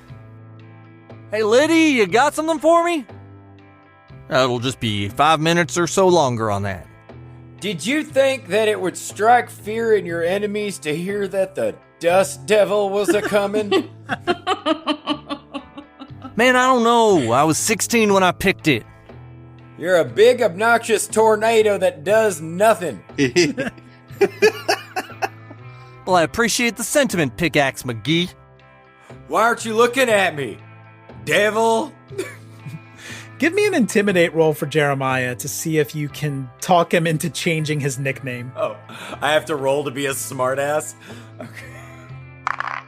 Hey, Liddy, you got something for me? It'll just be 5 minutes or so longer on that. Did you think that it would strike fear in your enemies to hear that the Dust Devil was a-coming? Man, I don't know. I was 16 when I picked it. You're a big, obnoxious tornado that does nothing. Well, I appreciate the sentiment, Pickaxe McGee. Why aren't you looking at me, devil? Give me an intimidate roll for Jeremiah to see if you can talk him into changing his nickname. Oh, I have to roll to be a smartass? Okay.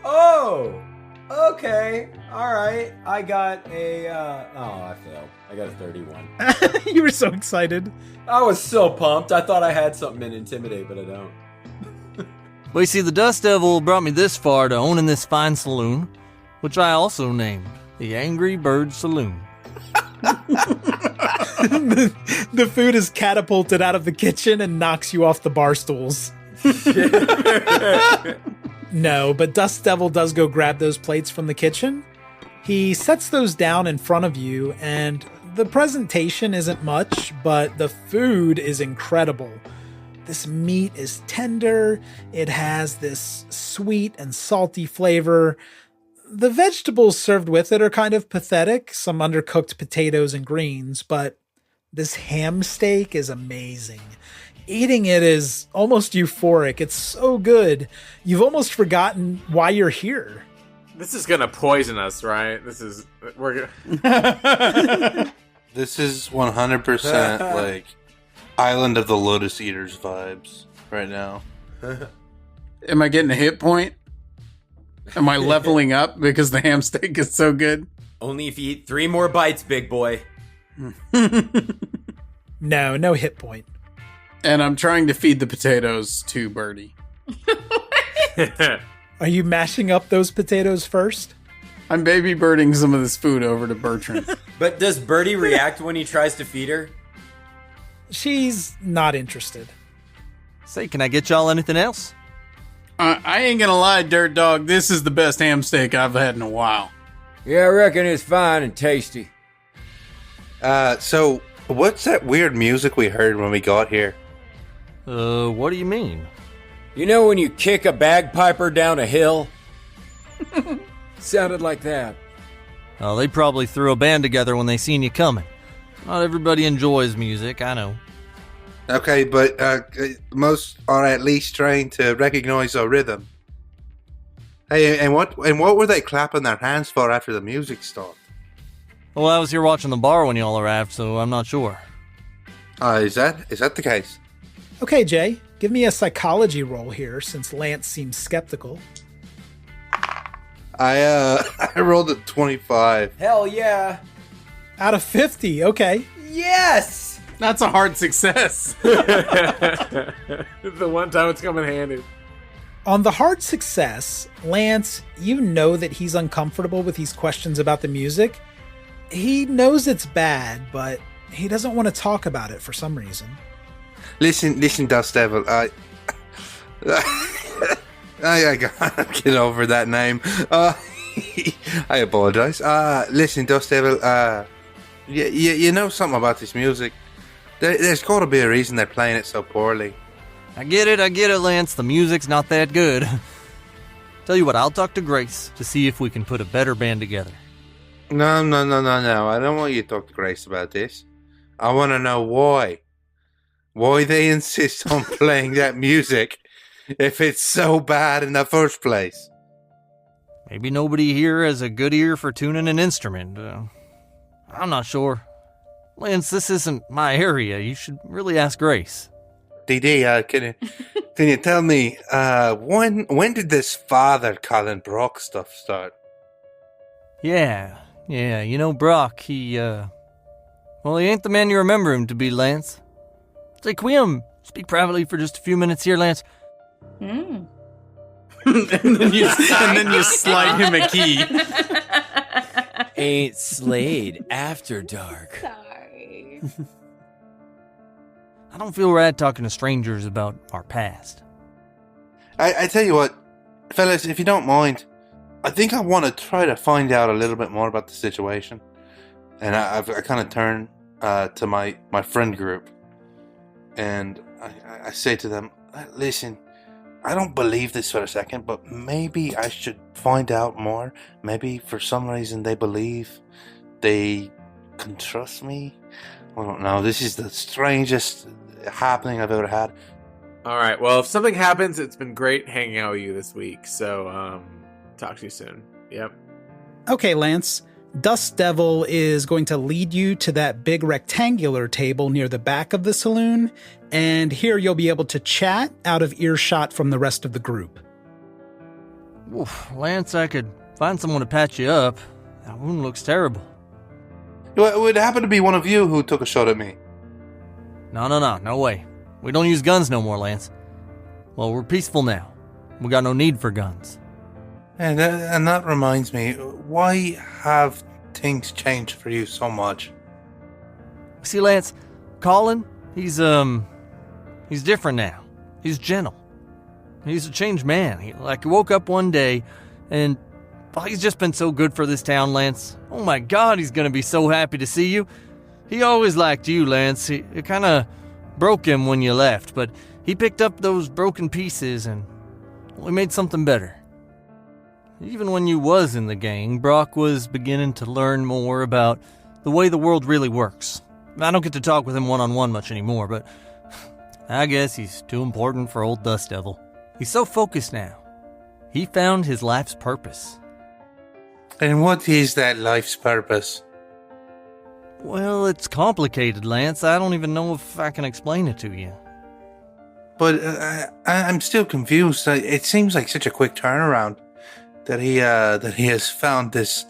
Oh! Okay, alright. I got a, I failed. I got a 31. You were so excited. I was so pumped. I thought I had something in Intimidate, but I don't. But you see, the Dust Devil brought me this far to owning this fine saloon, which I also named the Angry Bird Saloon. The food is catapulted out of the kitchen and knocks you off the bar stools. No, but Dust Devil does go grab those plates from the kitchen. He sets those down in front of you, and the presentation isn't much, but the food is incredible. This meat is tender. It has this sweet and salty flavor. The vegetables served with it are kind of pathetic, some undercooked potatoes and greens, but this ham steak is amazing. Eating it is almost euphoric. It's so good. You've almost forgotten why you're here. This is gonna poison us, right? This is 100% like Island of the Lotus Eaters vibes right now. Am I getting a hit point? Am I leveling up because the ham steak is so good? Only if you eat 3 more bites, big boy. No hit point. And I'm trying to feed the potatoes to Birdie. Are you mashing up those potatoes first? I'm baby birding some of this food over to Bertrand. But does Birdie react when he tries to feed her? She's not interested. Say, can I get y'all anything else? I ain't gonna lie, Dirt Dog. This is the best ham steak I've had in a while. Yeah, I reckon it's fine and tasty. So what's that weird music we heard when we got here? What do you mean? You know when you kick a bagpiper down a hill? Sounded like that. Oh, they probably threw a band together when they seen you coming. Not everybody enjoys music, I know. Okay, but most are at least trained to recognize a rhythm. Hey, and what were they clapping their hands for after the music stopped? Well, I was here watching the bar when y'all arrived, so I'm not sure. Is that the case? Okay, Jay, give me a psychology roll here, since Lance seems skeptical. I rolled a 25. Hell yeah. Out of 50, okay. Yes! That's a hard success. The one time it's come in handy. On the hard success, Lance, you know that he's uncomfortable with these questions about the music. He knows it's bad, but he doesn't want to talk about it for some reason. Listen, Dust Devil. I gotta get over that name. I apologize. Listen, Dust Devil. You know something about this music. There's got to be a reason they're playing it so poorly. I get it, Lance. The music's not that good. Tell you what, I'll talk to Grace to see if we can put a better band together. No. I don't want you to talk to Grace about this. I want to know why. Why they insist on playing that music if it's so bad in the first place. Maybe nobody here has a good ear for tuning an instrument. I'm not sure. Lance, this isn't my area. You should really ask Grace. DD, can you tell me, when did this Father Colin Brock stuff start? Yeah, you know Brock, he ain't the man you remember him to be, Lance. Say, can we, speak privately for just a few minutes here, Lance? and then you slide him a key. Ain't Slade after dark. Sorry. I don't feel right talking to strangers about our past. I tell you what, fellas, if you don't mind, I think I want to try to find out a little bit more about the situation. And I kind of turn to my friend group, and I say to them, listen, I don't believe this for a second, but maybe I should find out more. Maybe for some reason they believe they can trust me. I don't know. This is the strangest happening I've ever had. All right. Well, if something happens, it's been great hanging out with you this week. So, talk to you soon. Yep. Okay, Lance. Dust Devil is going to lead you to that big rectangular table near the back of the saloon, and here you'll be able to chat out of earshot from the rest of the group. Oof, Lance, I could find someone to patch you up. That wound looks terrible. It would happen to be one of you who took a shot at me. No way. We don't use guns no more, Lance. Well, we're peaceful now. We got no need for guns. And that reminds me, why have things changed for you so much? See, Lance, Colin, he's different now. He's gentle. He's a changed man. He woke up one day and he's just been so good for this town, Lance. Oh my God, he's gonna be so happy to see you. He always liked you, Lance. It kind of broke him when you left, but he picked up those broken pieces and we made something better. Even when you was in the gang, Brock was beginning to learn more about the way the world really works. I don't get to talk with him one-on-one much anymore, but I guess he's too important for old Dust Devil. He's so focused now. He found his life's purpose. And what is that life's purpose? Well, it's complicated, Lance. I don't even know if I can explain it to you. But I'm still confused. It seems like such a quick turnaround that he has found this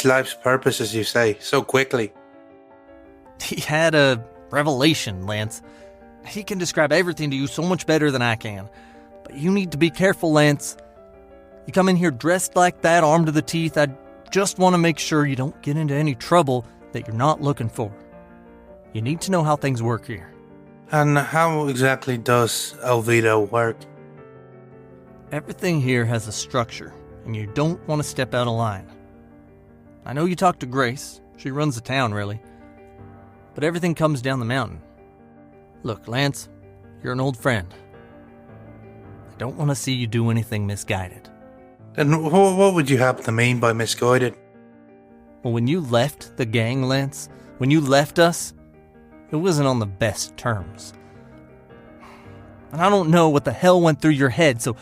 life's purpose, as you say, so quickly. He had a revelation, Lance. He can describe everything to you so much better than I can. But you need to be careful, Lance. You come in here dressed like that, armed to the teeth. I just want to make sure you don't get into any trouble that you're not looking for. You need to know how things work here. And how exactly does Olvido work? Everything here has a structure, and you don't want to step out of line. I know you talked to Grace. She runs the town, really. But everything comes down the mountain. Look, Lance, you're an old friend. I don't want to see you do anything misguided. And what would you happen to mean by misguided? Well, when you left the gang, Lance, when you left us, it wasn't on the best terms. And I don't know what the hell went through your head, so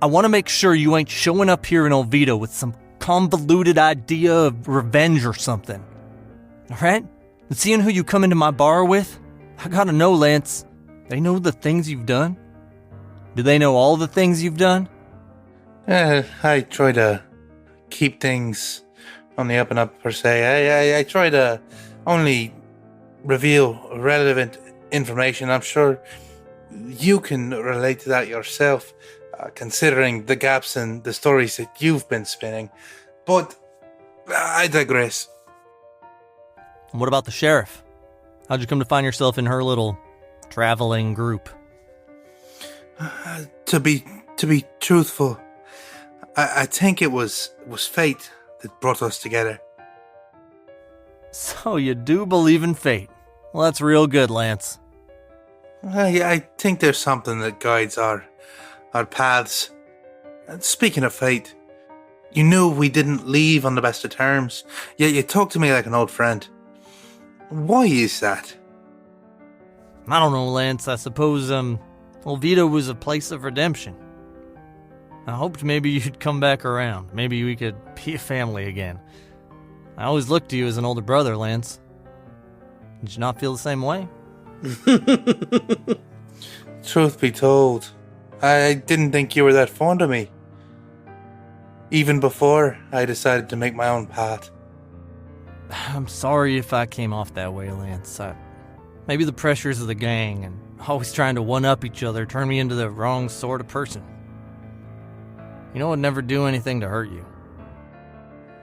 I want to make sure you ain't showing up here in Olvido with some convoluted idea of revenge or something. Alright? And seeing who you come into my bar with, I gotta know, Lance. They know the things you've done? Do they know all the things you've done? I try to keep things on the up and up, per se. I try to only reveal relevant information. I'm sure you can relate to that yourself, considering the gaps in the stories that you've been spinning. But I digress. What about the sheriff? How'd you come to find yourself in her little traveling group? To be truthful, I think it was fate that brought us together. So you do believe in fate. Well, that's real good, Lance. I think there's something that guides our paths. And speaking of fate, you knew we didn't leave on the best of terms, yet you talked to me like an old friend. Why is that? I don't know, Lance. I suppose, Olvido was a place of redemption. I hoped maybe you'd come back around. Maybe we could be a family again. I always looked to you as an older brother, Lance. Did you not feel the same way? Truth be told, I didn't think you were that fond of me. Even before I decided to make my own path. I'm sorry if I came off that way, Lance. Maybe the pressures of the gang and always trying to one-up each other turned me into the wrong sort of person. You know, I'd never do anything to hurt you.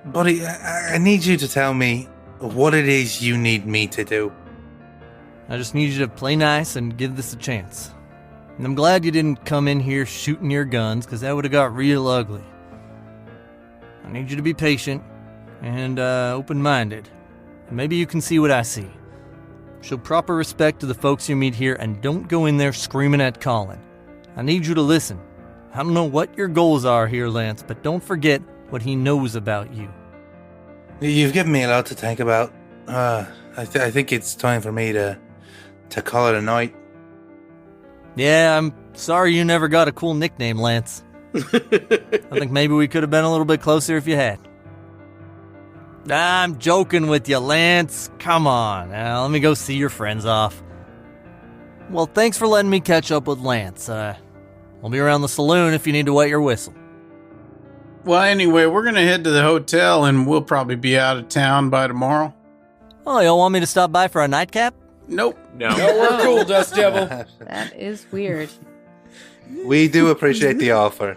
Buddy, I need you to tell me what it is you need me to do. I just need you to play nice and give this a chance. And I'm glad you didn't come in here shooting your guns, because that would have got real ugly. I need you to be patient and open-minded. And maybe you can see what I see. Show proper respect to the folks you meet here and don't go in there screaming at Colin. I need you to listen. I don't know what your goals are here, Lance, but don't forget what he knows about you. You've given me a lot to think about. I think it's time for me to call it a night. Yeah, I'm sorry you never got a cool nickname, Lance. I think maybe we could have been a little bit closer if you had. I'm joking with you, Lance. Come on, now let me go see your friends off. Well, thanks for letting me catch up with Lance. I'll be around the saloon if you need to wet your whistle. Well, anyway, we're going to head to the hotel and we'll probably be out of town by tomorrow. Oh, y'all want me to stop by for a nightcap? Nope. No, we're cool, Dust Devil. That is weird. We do appreciate the offer.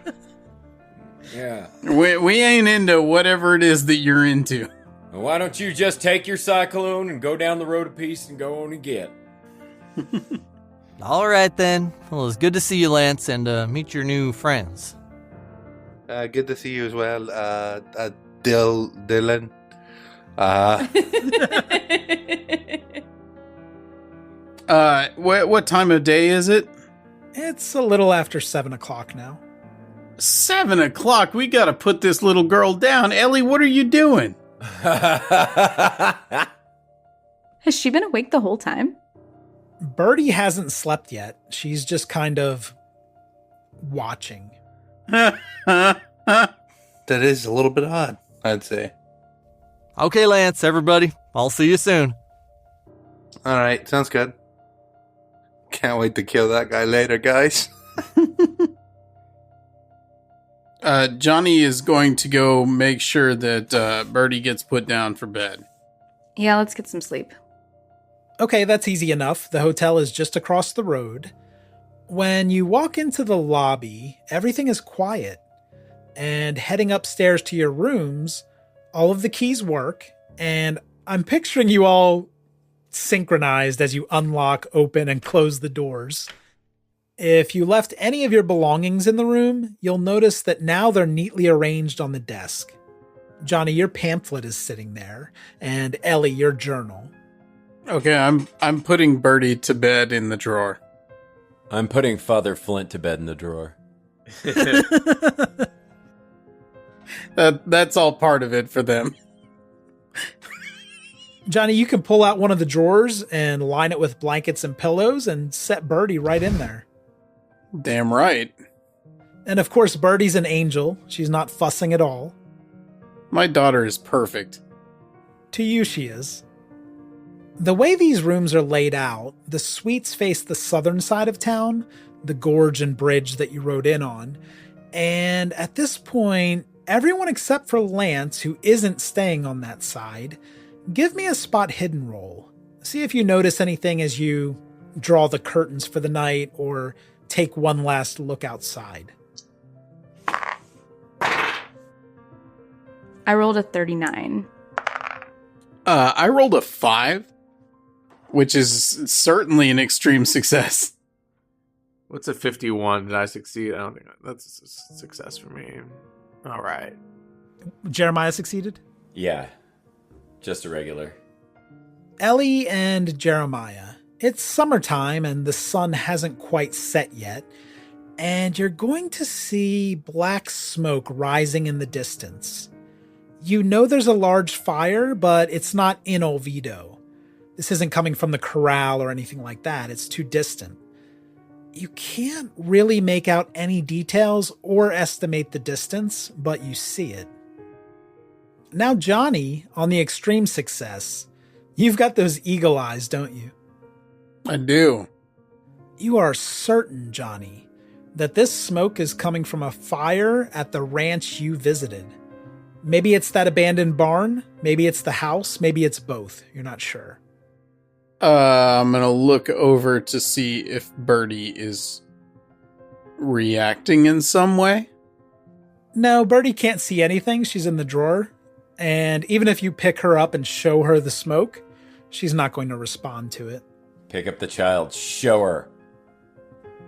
Yeah. We ain't into whatever it is that you're into. Well, why don't you just take your cyclone and go down the road of peace and go on and get? All right, then. Well, it's good to see you, Lance, and meet your new friends. Good to see you as well, Dylan. What time of day is it? It's a little after 7 o'clock now. 7 o'clock? We gotta put this little girl down. Ellie, what are you doing? Has she been awake the whole time? Birdie hasn't slept yet. She's just kind of watching. That is a little bit odd, I'd say. Okay, Lance, everybody. I'll see you soon. All right, sounds good. Can't wait to kill that guy later, guys. Johnny is going to go make sure that Birdie gets put down for bed. Yeah, let's get some sleep. Okay, that's easy enough. The hotel is just across the road. When you walk into the lobby, everything is quiet. And heading upstairs to your rooms, all of the keys work. And I'm picturing you all synchronized as you unlock, open, and close the doors. If you left any of your belongings in the room, you'll notice that now they're neatly arranged on the desk. Johnny, your pamphlet is sitting there, and Ellie, your journal. Okay, I'm putting Birdie to bed in the drawer. I'm putting Father Flint to bed in the drawer. That's all part of it for them. Johnny, you can pull out one of the drawers and line it with blankets and pillows and set Birdie right in there. Damn right. And of course, Birdie's an angel. She's not fussing at all. My daughter is perfect. To you, she is. The way these rooms are laid out, the suites face the southern side of town, the gorge and bridge that you rode in on. And at this point, everyone except for Lance, who isn't staying on that side, give me a spot hidden roll. See if you notice anything as you draw the curtains for the night or take one last look outside. I rolled a 39. I rolled a 5, which is certainly an extreme success. What's a 51? Did I succeed? I don't think that's a success for me. All right. Jeremiah succeeded? Yeah. Just a regular. Ellie and Jeremiah. It's summertime and the sun hasn't quite set yet, and you're going to see black smoke rising in the distance. You know there's a large fire, but it's not in Olvido. This isn't coming from the corral or anything like that. It's too distant. You can't really make out any details or estimate the distance, but you see it. Now, Johnny, on the extreme success, you've got those eagle eyes, don't you? I do. You are certain, Johnny, that this smoke is coming from a fire at the ranch you visited. Maybe it's that abandoned barn, maybe it's the house, maybe it's both. You're not sure. I'm gonna look over to see if Birdie is reacting in some way. No, Birdie can't see anything. She's in the drawer. And even if you pick her up and show her the smoke, she's not going to respond to it. Pick up the child. Show her.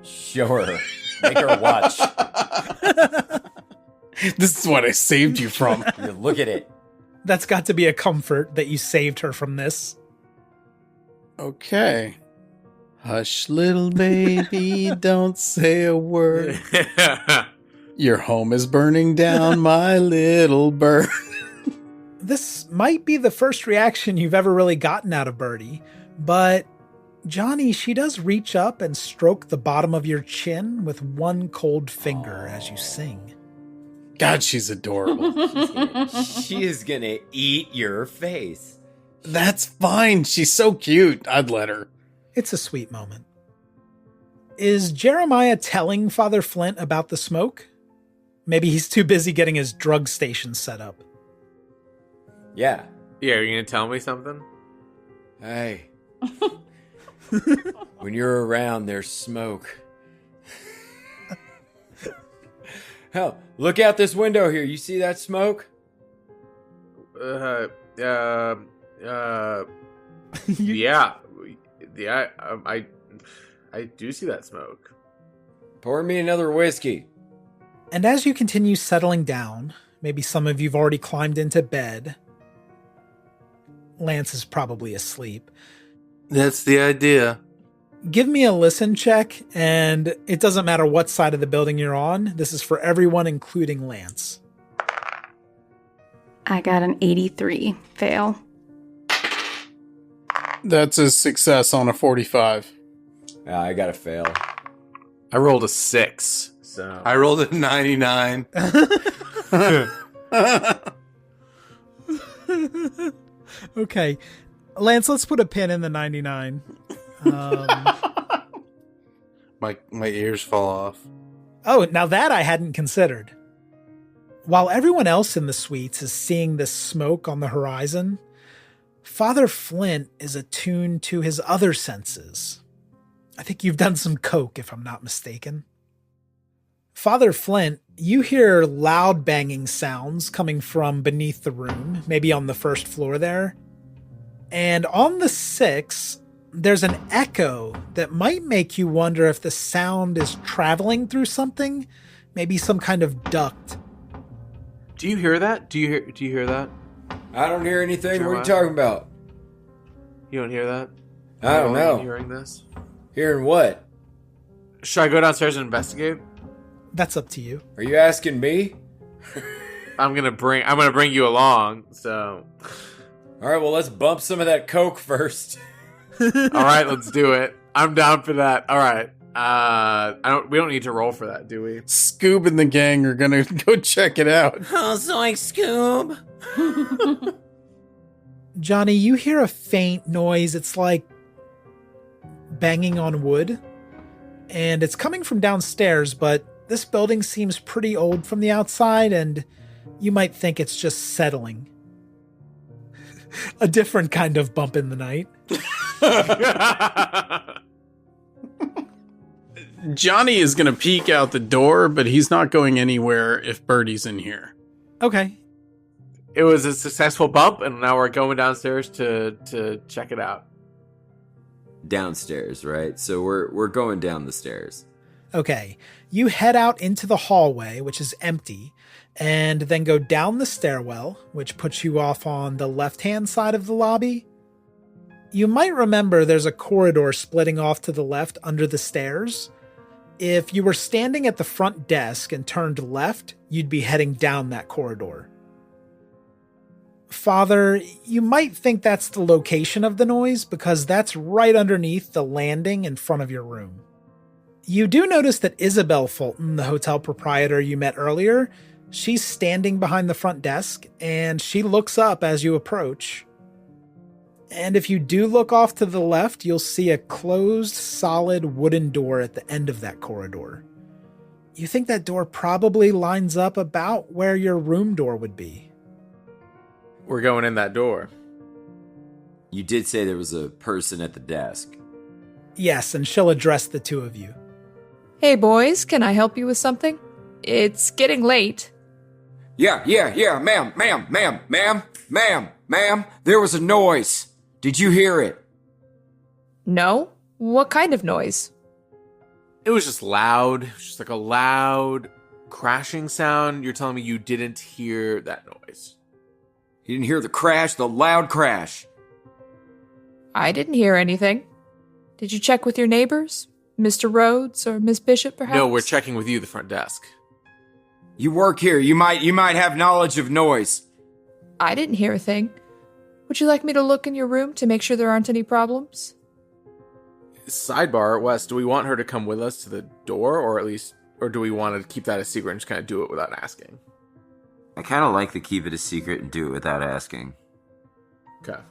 Show her. Make her watch. This is what I saved you from. Look at it. That's got to be a comfort that you saved her from this. Okay. Hush, little baby, don't say a word. Your home is burning down, my little bird. This might be the first reaction you've ever really gotten out of Birdie, but Johnny, she does reach up and stroke the bottom of your chin with one cold finger as you sing. God, she's adorable. She is gonna eat your face. That's fine. She's so cute. I'd let her. It's a sweet moment. Is Jeremiah telling Father Flint about the smoke? Maybe he's too busy getting his drug station set up. Yeah. Yeah, are you going to tell me something? Hey. When you're around, there's smoke. Hell, look out this window here. You see that smoke? Yeah. I do see that smoke. Pour me another whiskey. And as you continue settling down, maybe some of you've already climbed into bed. Lance is probably asleep. That's the idea. Give me a listen check, and it doesn't matter what side of the building you're on. This is for everyone, including Lance. I got an 83. Fail. That's a success on a 45. I got a fail. I rolled a 6. So I rolled a 99. Okay. Lance, let's put a pin in the 99. My ears fall off. Oh, now that I hadn't considered. While everyone else in the suites is seeing this smoke on the horizon, Father Flint is attuned to his other senses. I think you've done some coke, if I'm not mistaken. Father Flint, you hear loud banging sounds coming from beneath the room, maybe on the first floor there. And on the 6th, there's an echo that might make you wonder if the sound is traveling through something, maybe some kind of duct. Do you hear that? Do you hear that? I don't hear anything. Sure, what are you talking about? You don't hear that? I don't know. Hearing this? Hearing what? Should I go downstairs and investigate? That's up to you. Are you asking me? I'm gonna bring you along. So, all right. Well, let's bump some of that coke first. All right, let's do it. I'm down for that. All right. We don't need to roll for that, do we? Scoob and the gang are gonna go check it out. Oh, Zoink Scoob. Johnny, you hear a faint noise. It's like banging on wood. And it's coming from downstairs, but this building seems pretty old from the outside, and you might think it's just settling. A different kind of bump in the night. Johnny is going to peek out the door, but he's not going anywhere if Birdie's in here. Okay. It was a successful bump, and now we're going downstairs to check it out. Downstairs, right? So we're going down the stairs. Okay. You head out into the hallway, which is empty, and then go down the stairwell, which puts you off on the left-hand side of the lobby. You might remember there's a corridor splitting off to the left under the stairs. If you were standing at the front desk and turned left, you'd be heading down that corridor. Father, you might think that's the location of the noise because that's right underneath the landing in front of your room. You do notice that Isabel Fulton, the hotel proprietor you met earlier, she's standing behind the front desk and she looks up as you approach. And if you do look off to the left, you'll see a closed, solid wooden door at the end of that corridor. You think that door probably lines up about where your room door would be. We're going in that door. You did say there was a person at the desk. Yes, and she'll address the two of you. Hey boys, can I help you with something? It's getting late. Yeah, ma'am, there was a noise. Did you hear it? No? What kind of noise? It was just loud. It was just like a loud crashing sound. You're telling me you didn't hear that noise? You didn't hear the crash, the loud crash? I didn't hear anything. Did you check with your neighbors? Mr. Rhodes or Miss Bishop, perhaps? No, we're checking with you, the front desk. You work here. You might have knowledge of noise. I didn't hear a thing. Would you like me to look in your room to make sure there aren't any problems? Sidebar, Wes, do we want her to come with us to the door, or do we want to keep that a secret and just kind of do it without asking? I kind of like to keep it a secret and do it without asking. Okay.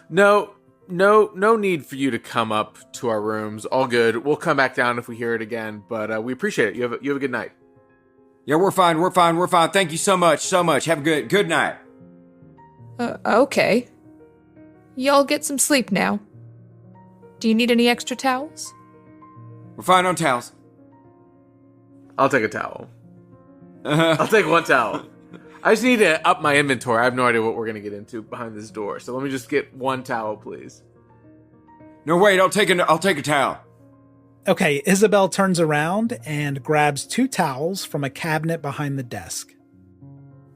No need for you to come up to our rooms. All good. We'll come back down if we hear it again, but we appreciate it. You have a good night. Yeah, we're fine. Thank you so much. Have a good night. Okay. Y'all get some sleep now. Do you need any extra towels? We're fine on towels. I'll take a towel. I'll take one towel. I just need to up my inventory. I have no idea what we're going to get into behind this door. So let me just get one towel, please. No, wait, I'll take a towel. Okay, Isabel turns around and grabs 2 towels from a cabinet behind the desk.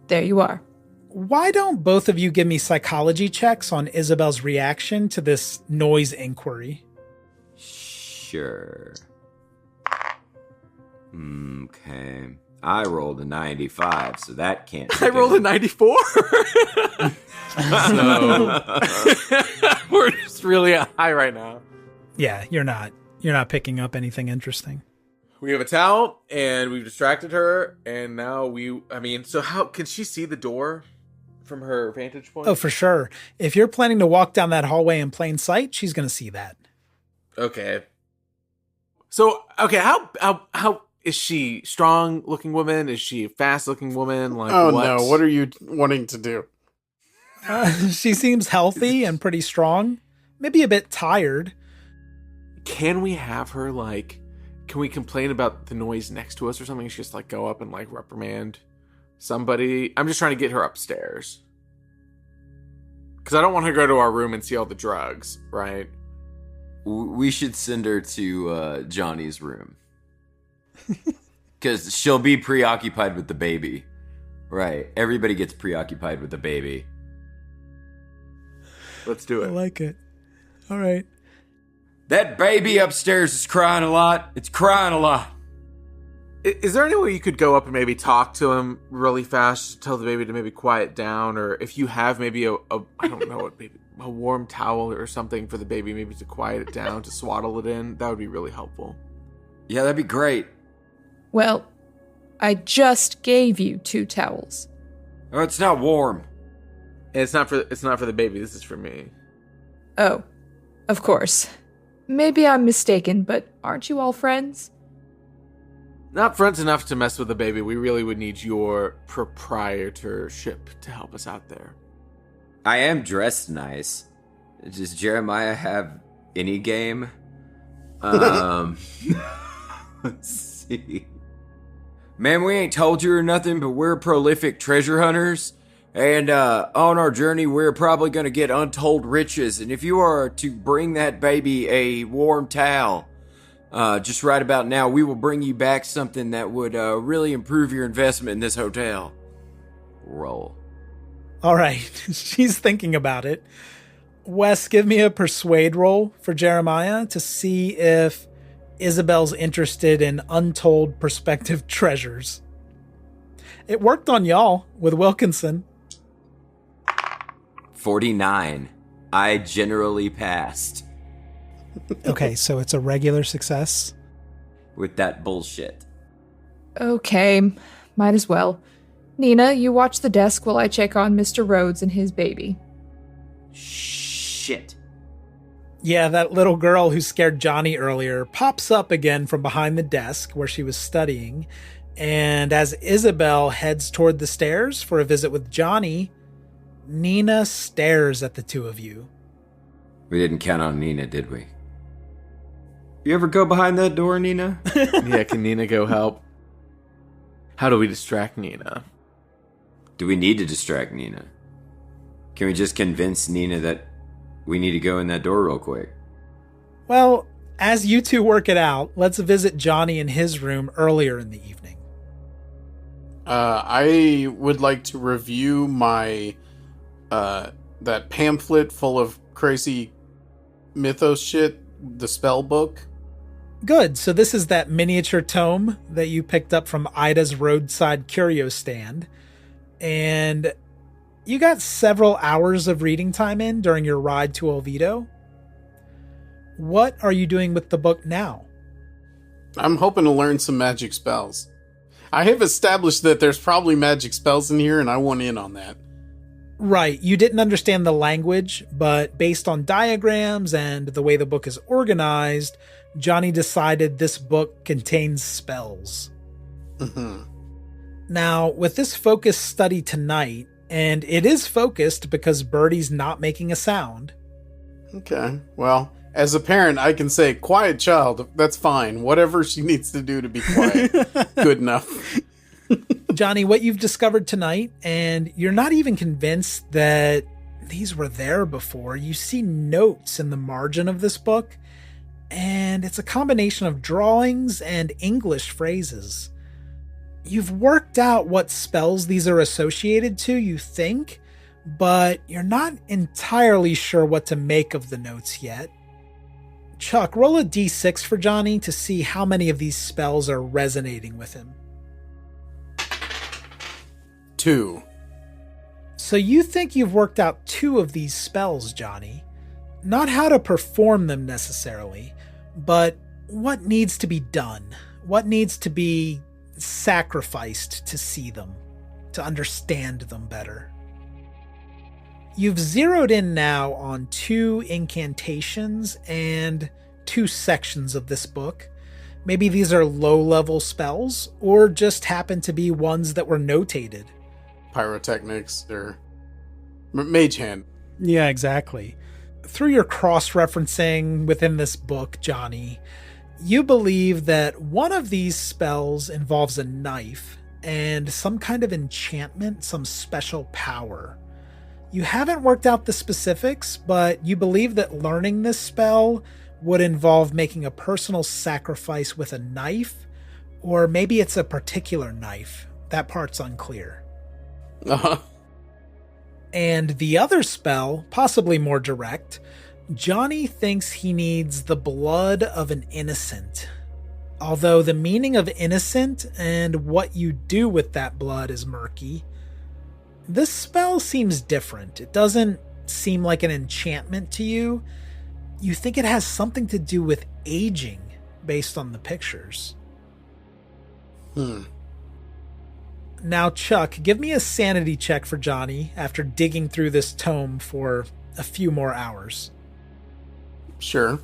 There you are. Why don't both of you give me psychology checks on Isabel's reaction to this noise inquiry? Sure. Okay. I rolled a 95, so that can't. I rolled a 94. So we're just really high right now. Yeah, you're not picking up anything interesting. We have a towel, and we've distracted her, and now so how can she see the door from her vantage point? Oh, for sure. If you're planning to walk down that hallway in plain sight, she's going to see that. Okay. So, okay, how is she strong-looking woman? Is she a fast-looking woman? Like, oh, what? No. What are you wanting to do? She seems healthy and pretty strong. Maybe a bit tired. Can we have her, can we complain about the noise next to us or something? She just, go up and, reprimand somebody? I'm just trying to get her upstairs. Because I don't want her to go to our room and see all the drugs, right? We should send her to Johnny's room. Because she'll be preoccupied with the baby. Right. Everybody gets preoccupied with the baby. Let's do it. I like it. All right. That baby upstairs is crying a lot. It's crying a lot. Is there any way you could go up and maybe talk to him really fast, tell the baby to maybe quiet down, or if you have maybe I don't know what baby, a warm towel or something for the baby, maybe to quiet it down, to swaddle it in, that would be really helpful. Yeah, that'd be great. Well, I just gave you 2 towels. Oh, it's not warm. And it's not for the baby. This is for me. Oh, of course. Maybe I'm mistaken, but aren't you all friends? Not friends enough to mess with the baby. We really would need your proprietorship to help us out there. I am dressed nice. Does Jeremiah have any game? Let's see. Man, we ain't told you or nothing, but we're prolific treasure hunters. And on our journey, we're probably going to get untold riches. And if you are to bring that baby a warm towel, just right about now, we will bring you back something that would really improve your investment in this hotel. Roll. All right. She's thinking about it. Wes, give me a persuade roll for Jeremiah to see if Isabel's interested in untold prospective treasures. It worked on y'all with Wilkinson. 49. I generally passed. Okay, so it's a regular success. With that bullshit. Okay, might as well. Nina, you watch the desk while I check on Mr. Rhodes and his baby. Shit. Yeah, that little girl who scared Johnny earlier pops up again from behind the desk where she was studying. And as Isabel heads toward the stairs for a visit with Johnny, Nina stares at the two of you. We didn't count on Nina, did we? You ever go behind that door, Nina? Yeah, can Nina go help? How do we distract Nina? Do we need to distract Nina? Can we just convince Nina that we need to go in that door real quick? Well, as you two work it out, let's visit Johnny in his room earlier in the evening. I would like to review my that pamphlet full of crazy mythos shit, the spell book. Good. So this is that miniature tome that you picked up from Ida's roadside curio stand. And you got several hours of reading time in during your ride to Olvido. What are you doing with the book now? I'm hoping to learn some magic spells. I have established that there's probably magic spells in here, and I want in on that. Right. You didn't understand the language, but based on diagrams and the way the book is organized, Johnny decided this book contains spells. Mm-hmm. Now, with this focused study tonight, and it is focused because Birdie's not making a sound. Okay, well, as a parent, I can say, quiet child, that's fine. Whatever she needs to do to be quiet, good enough. Johnny, what you've discovered tonight, and you're not even convinced that these were there before. You see notes in the margin of this book, and it's a combination of drawings and English phrases. You've worked out what spells these are associated to, you think, but you're not entirely sure what to make of the notes yet. Chuck, roll a d6 for Johnny to see how many of these spells are resonating with him. 2. So you think you've worked out 2 of these spells, Johnny. Not how to perform them necessarily, but what needs to be done. What needs to be sacrificed to see them, to understand them better. You've zeroed in now on 2 incantations and 2 sections of this book. Maybe these are low-level spells, or just happen to be ones that were notated. Pyrotechnics, or mage hand. Yeah, exactly. Through your cross-referencing within this book, Johnny, you believe that one of these spells involves a knife and some kind of enchantment, some special power. You haven't worked out the specifics, but you believe that learning this spell would involve making a personal sacrifice with a knife, or maybe it's a particular knife. That part's unclear. Uh-huh. And the other spell, possibly more direct, Johnny thinks he needs the blood of an innocent. Although the meaning of innocent and what you do with that blood is murky, this spell seems different. It doesn't seem like an enchantment to you. You think it has something to do with aging based on the pictures. Now, Chuck, give me a sanity check for Johnny after digging through this tome for a few more hours. Sure.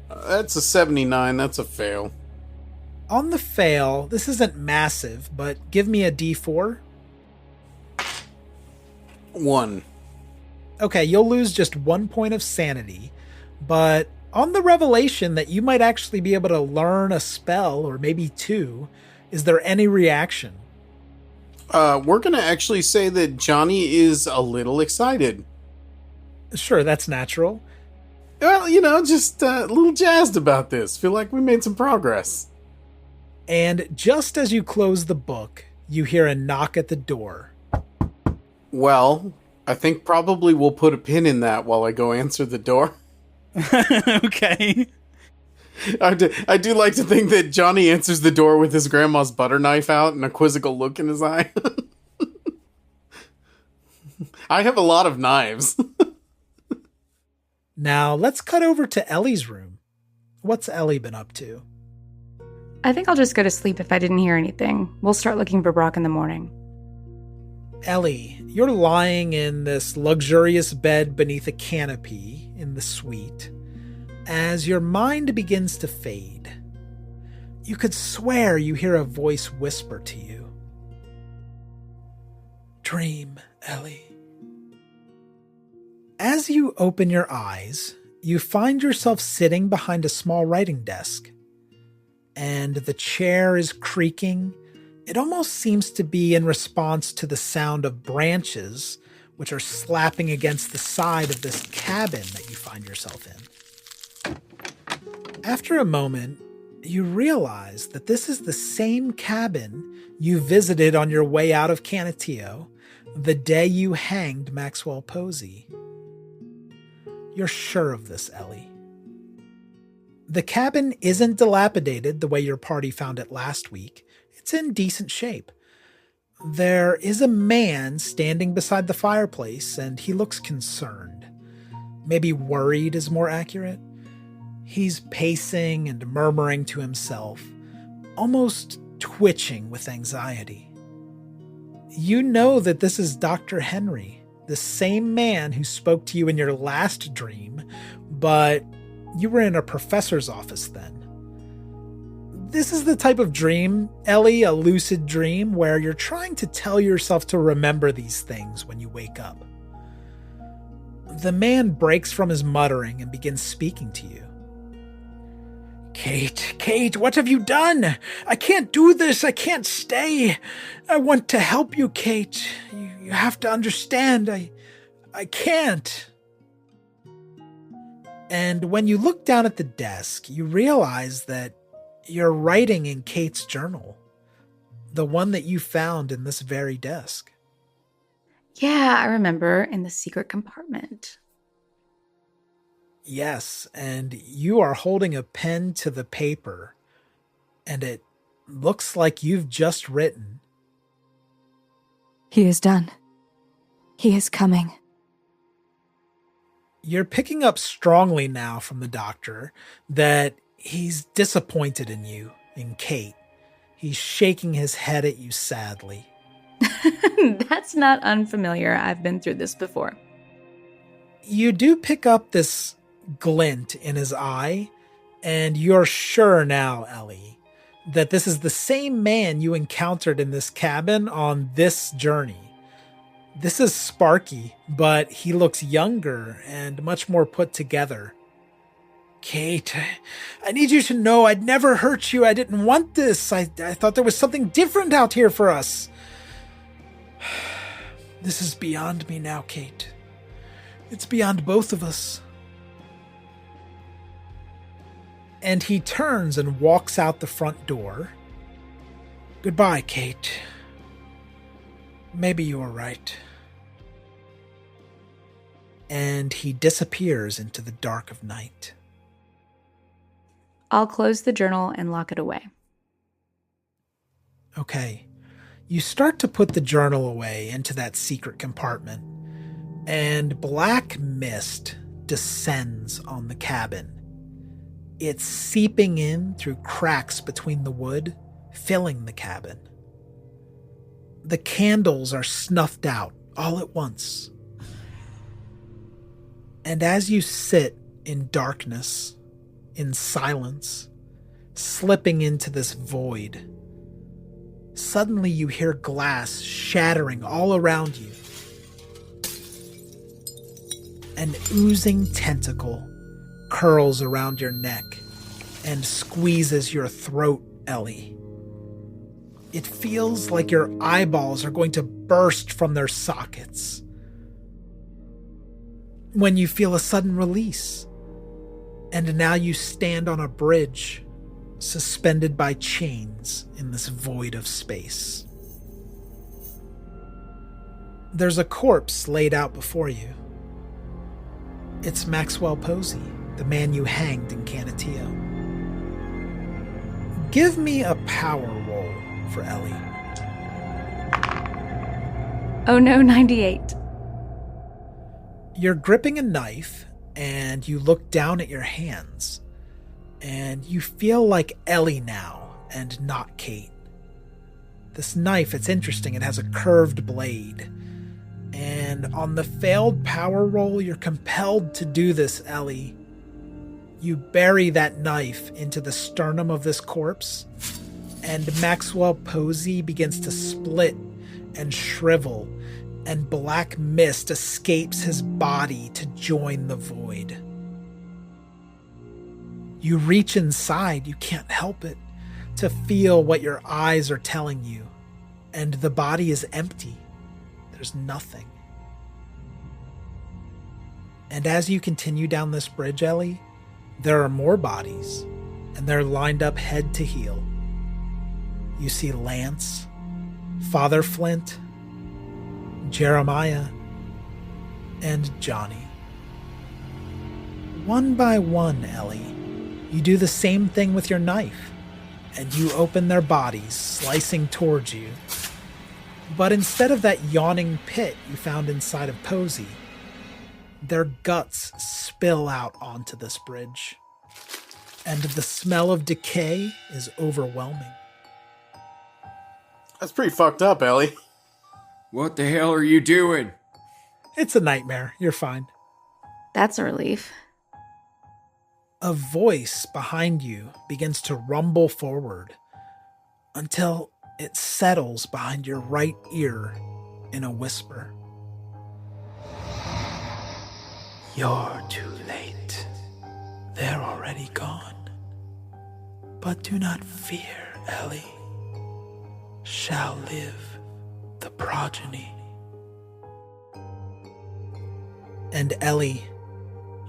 That's a 79. That's a fail. On the fail, this isn't massive, but give me a d4. 1. Okay, you'll lose just 1 point of sanity, but on the revelation that you might actually be able to learn a spell, or maybe 2, is there any reaction? We're going to actually say that Johnny is a little excited. Sure, that's natural. Well, just a little jazzed about this. Feel like we made some progress. And just as you close the book, you hear a knock at the door. Well, I think probably we'll put a pin in that while I go answer the door. Okay. I do like to think that Johnny answers the door with his grandma's butter knife out and a quizzical look in his eye. I have a lot of knives. Now, let's cut over to Ellie's room. What's Ellie been up to? I think I'll just go to sleep if I didn't hear anything. We'll start looking for Brock in the morning. Ellie, you're lying in this luxurious bed beneath a canopy in the suite as your mind begins to fade. You could swear you hear a voice whisper to you. Dream, Ellie. As you open your eyes, you find yourself sitting behind a small writing desk, and the chair is creaking. It almost seems to be in response to the sound of branches which are slapping against the side of this cabin that you find yourself in. After a moment, you realize that this is the same cabin you visited on your way out of Canutillo the day you hanged Maxwell Posey. You're sure of this, Ellie. The cabin isn't dilapidated the way your party found it last week. It's in decent shape. There is a man standing beside the fireplace, and he looks concerned. Maybe worried is more accurate. He's pacing and murmuring to himself, almost twitching with anxiety. You know that this is Dr. Henry, the same man who spoke to you in your last dream, but you were in a professor's office then. This is the type of dream, Ellie, a lucid dream, where you're trying to tell yourself to remember these things when you wake up. The man breaks from his muttering and begins speaking to you. Kate, what have you done? I can't do this. I can't stay. I want to help you, Kate. You have to understand. I can't. And when you look down at the desk, you realize that you're writing in Kate's journal, the one that you found in this very desk. Yeah, I remember, in the secret compartment. Yes, and you are holding a pen to the paper, and it looks like you've just written. He is done. He is coming. You're picking up strongly now from the doctor that he's disappointed in you, in Kate. He's shaking his head at you sadly. That's not unfamiliar. I've been through this before. You do pick up this glint in his eye, and you're sure now, Ellie, that this is the same man you encountered in this cabin on this journey. This is Sparky, but he looks younger and much more put together. Kate, I need you to know I'd never hurt you. I didn't want this. I thought there was something different out here for us. This is beyond me now, Kate. It's beyond both of us. And he turns and walks out the front door. Goodbye, Kate. Maybe you were right. And he disappears into the dark of night. I'll close the journal and lock it away. Okay. You start to put the journal away into that secret compartment, and black mist descends on the cabin. It's seeping in through cracks between the wood, filling the cabin. The candles are snuffed out all at once. And as you sit in darkness, in silence, slipping into this void, suddenly you hear glass shattering all around you. An oozing tentacle curls around your neck and squeezes your throat, Ellie. It feels like your eyeballs are going to burst from their sockets. When you feel a sudden release, and now you stand on a bridge, suspended by chains in this void of space. There's a corpse laid out before you. It's Maxwell Posey, the man you hanged in Canutillo. Give me a power roll for Ellie. Oh no, 98. You're gripping a knife, and you look down at your hands, and you feel like Ellie now, and not Kate. This knife, it's interesting, it has a curved blade. And on the failed power roll, you're compelled to do this, Ellie. You bury that knife into the sternum of this corpse, and Maxwell Posey begins to split and shrivel, and black mist escapes his body to join the void. You reach inside, you can't help it, to feel what your eyes are telling you, and the body is empty. There's nothing. And as you continue down this bridge, Ellie, there are more bodies, and they're lined up head to heel. You see Lance, Father Flint, Jeremiah, and Johnny. One by one, Ellie, you do the same thing with your knife, and you open their bodies, slicing towards you. But instead of that yawning pit you found inside of Posey, their guts spill out onto this bridge, and the smell of decay is overwhelming. That's pretty fucked up, Ellie. What the hell are you doing? It's a nightmare. You're fine. That's a relief. A voice behind you begins to rumble forward until it settles behind your right ear in a whisper. You're too late. They're already gone. But do not fear, Ellie. Shall live the progeny. And Ellie,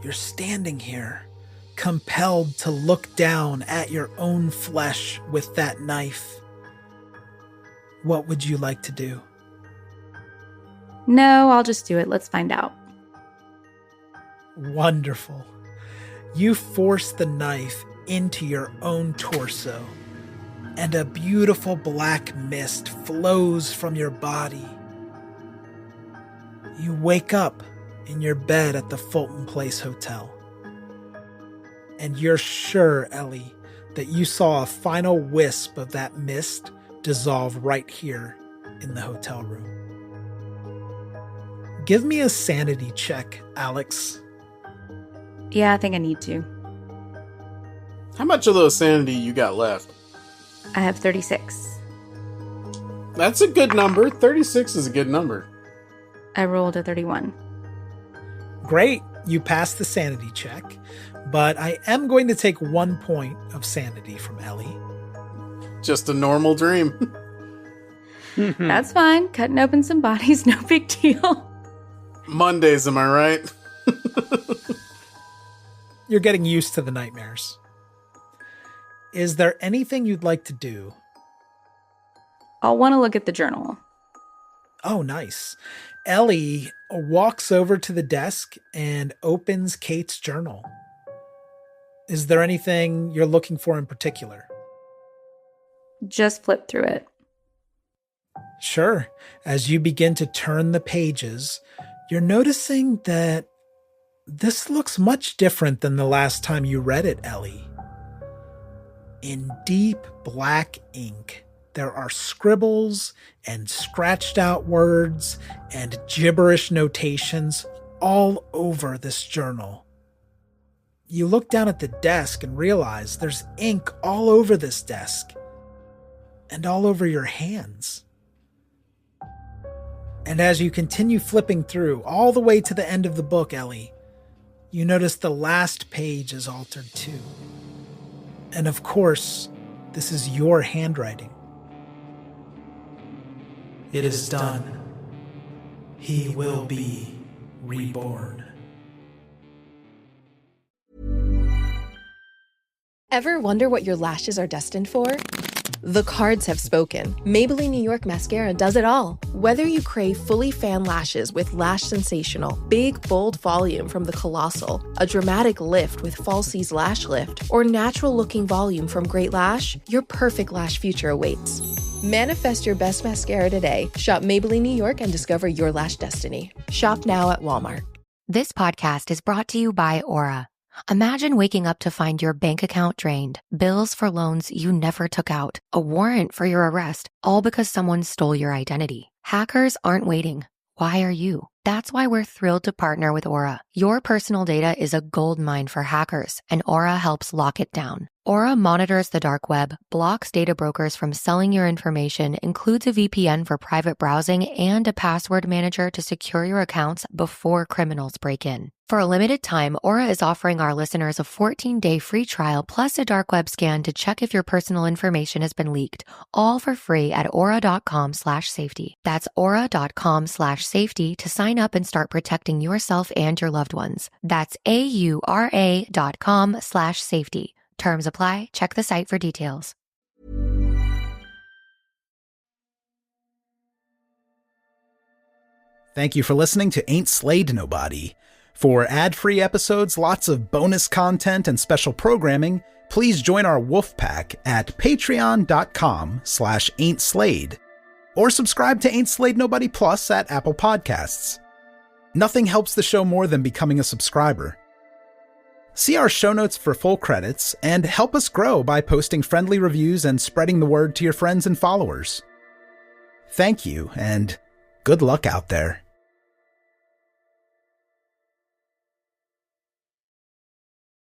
you're standing here, compelled to look down at your own flesh with that knife. What would you like to do? No, I'll just do it. Let's find out. Wonderful. You force the knife into your own torso, and a beautiful black mist flows from your body. You wake up in your bed at the Fulton Place Hotel. And you're sure, Ellie, that you saw a final wisp of that mist dissolve right here in the hotel room. Give me a sanity check, Alex. Yeah, I think I need to. How much of those sanity you got left? I have 36. That's a good number. 36 is a good number. I rolled a 31. Great, you passed the sanity check, but I am going to take 1 point of sanity from Ellie. Just a normal dream. That's fine. Cutting open some bodies, no big deal. Mondays, am I right? You're getting used to the nightmares. Is there anything you'd like to do? I'll want to look at the journal. Oh, nice. Ellie walks over to the desk and opens Kate's journal. Is there anything you're looking for in particular? Just flip through it. Sure. As you begin to turn the pages, you're noticing that this looks much different than the last time you read it, Ellie. In deep black ink, there are scribbles and scratched out words and gibberish notations all over this journal. You look down at the desk and realize there's ink all over this desk and all over your hands. And as you continue flipping through all the way to the end of the book, Ellie, you notice the last page is altered too. And of course, this is your handwriting. It is done. He will be reborn. Ever wonder what your lashes are destined for? The cards have spoken. Maybelline New York Mascara does it all. Whether you crave fully fan lashes with Lash Sensational, big, bold volume from the Colossal, a dramatic lift with Falsies Lash Lift, or natural-looking volume from Great Lash, your perfect lash future awaits. Manifest your best mascara today. Shop Maybelline New York and discover your lash destiny. Shop now at Walmart. This podcast is brought to you by Aura. Imagine waking up to find your bank account drained, bills for loans you never took out, a warrant for your arrest, all because someone stole your identity. Hackers aren't waiting. Why are you? That's why we're thrilled to partner with Aura. Your personal data is a goldmine for hackers, and Aura helps lock it down. Aura monitors the dark web, blocks data brokers from selling your information, includes a VPN for private browsing, and a password manager to secure your accounts before criminals break in. For a limited time, Aura is offering our listeners a 14-day free trial plus a dark web scan to check if your personal information has been leaked, all for free at aura.com/safety. That's aura.com/safety to sign up and start protecting yourself and your loved ones. That's aura.com/safety. Terms apply. Check the site for details. Thank you for listening to Ain't Slayed Nobody. For ad-free episodes, lots of bonus content, and special programming, please join our wolf pack at patreon.com/ain'tslayed or subscribe to Ain't Slayed Nobody Plus at Apple Podcasts. Nothing helps the show more than becoming a subscriber. See our show notes for full credits and help us grow by posting friendly reviews and spreading the word to your friends and followers. Thank you, and good luck out there.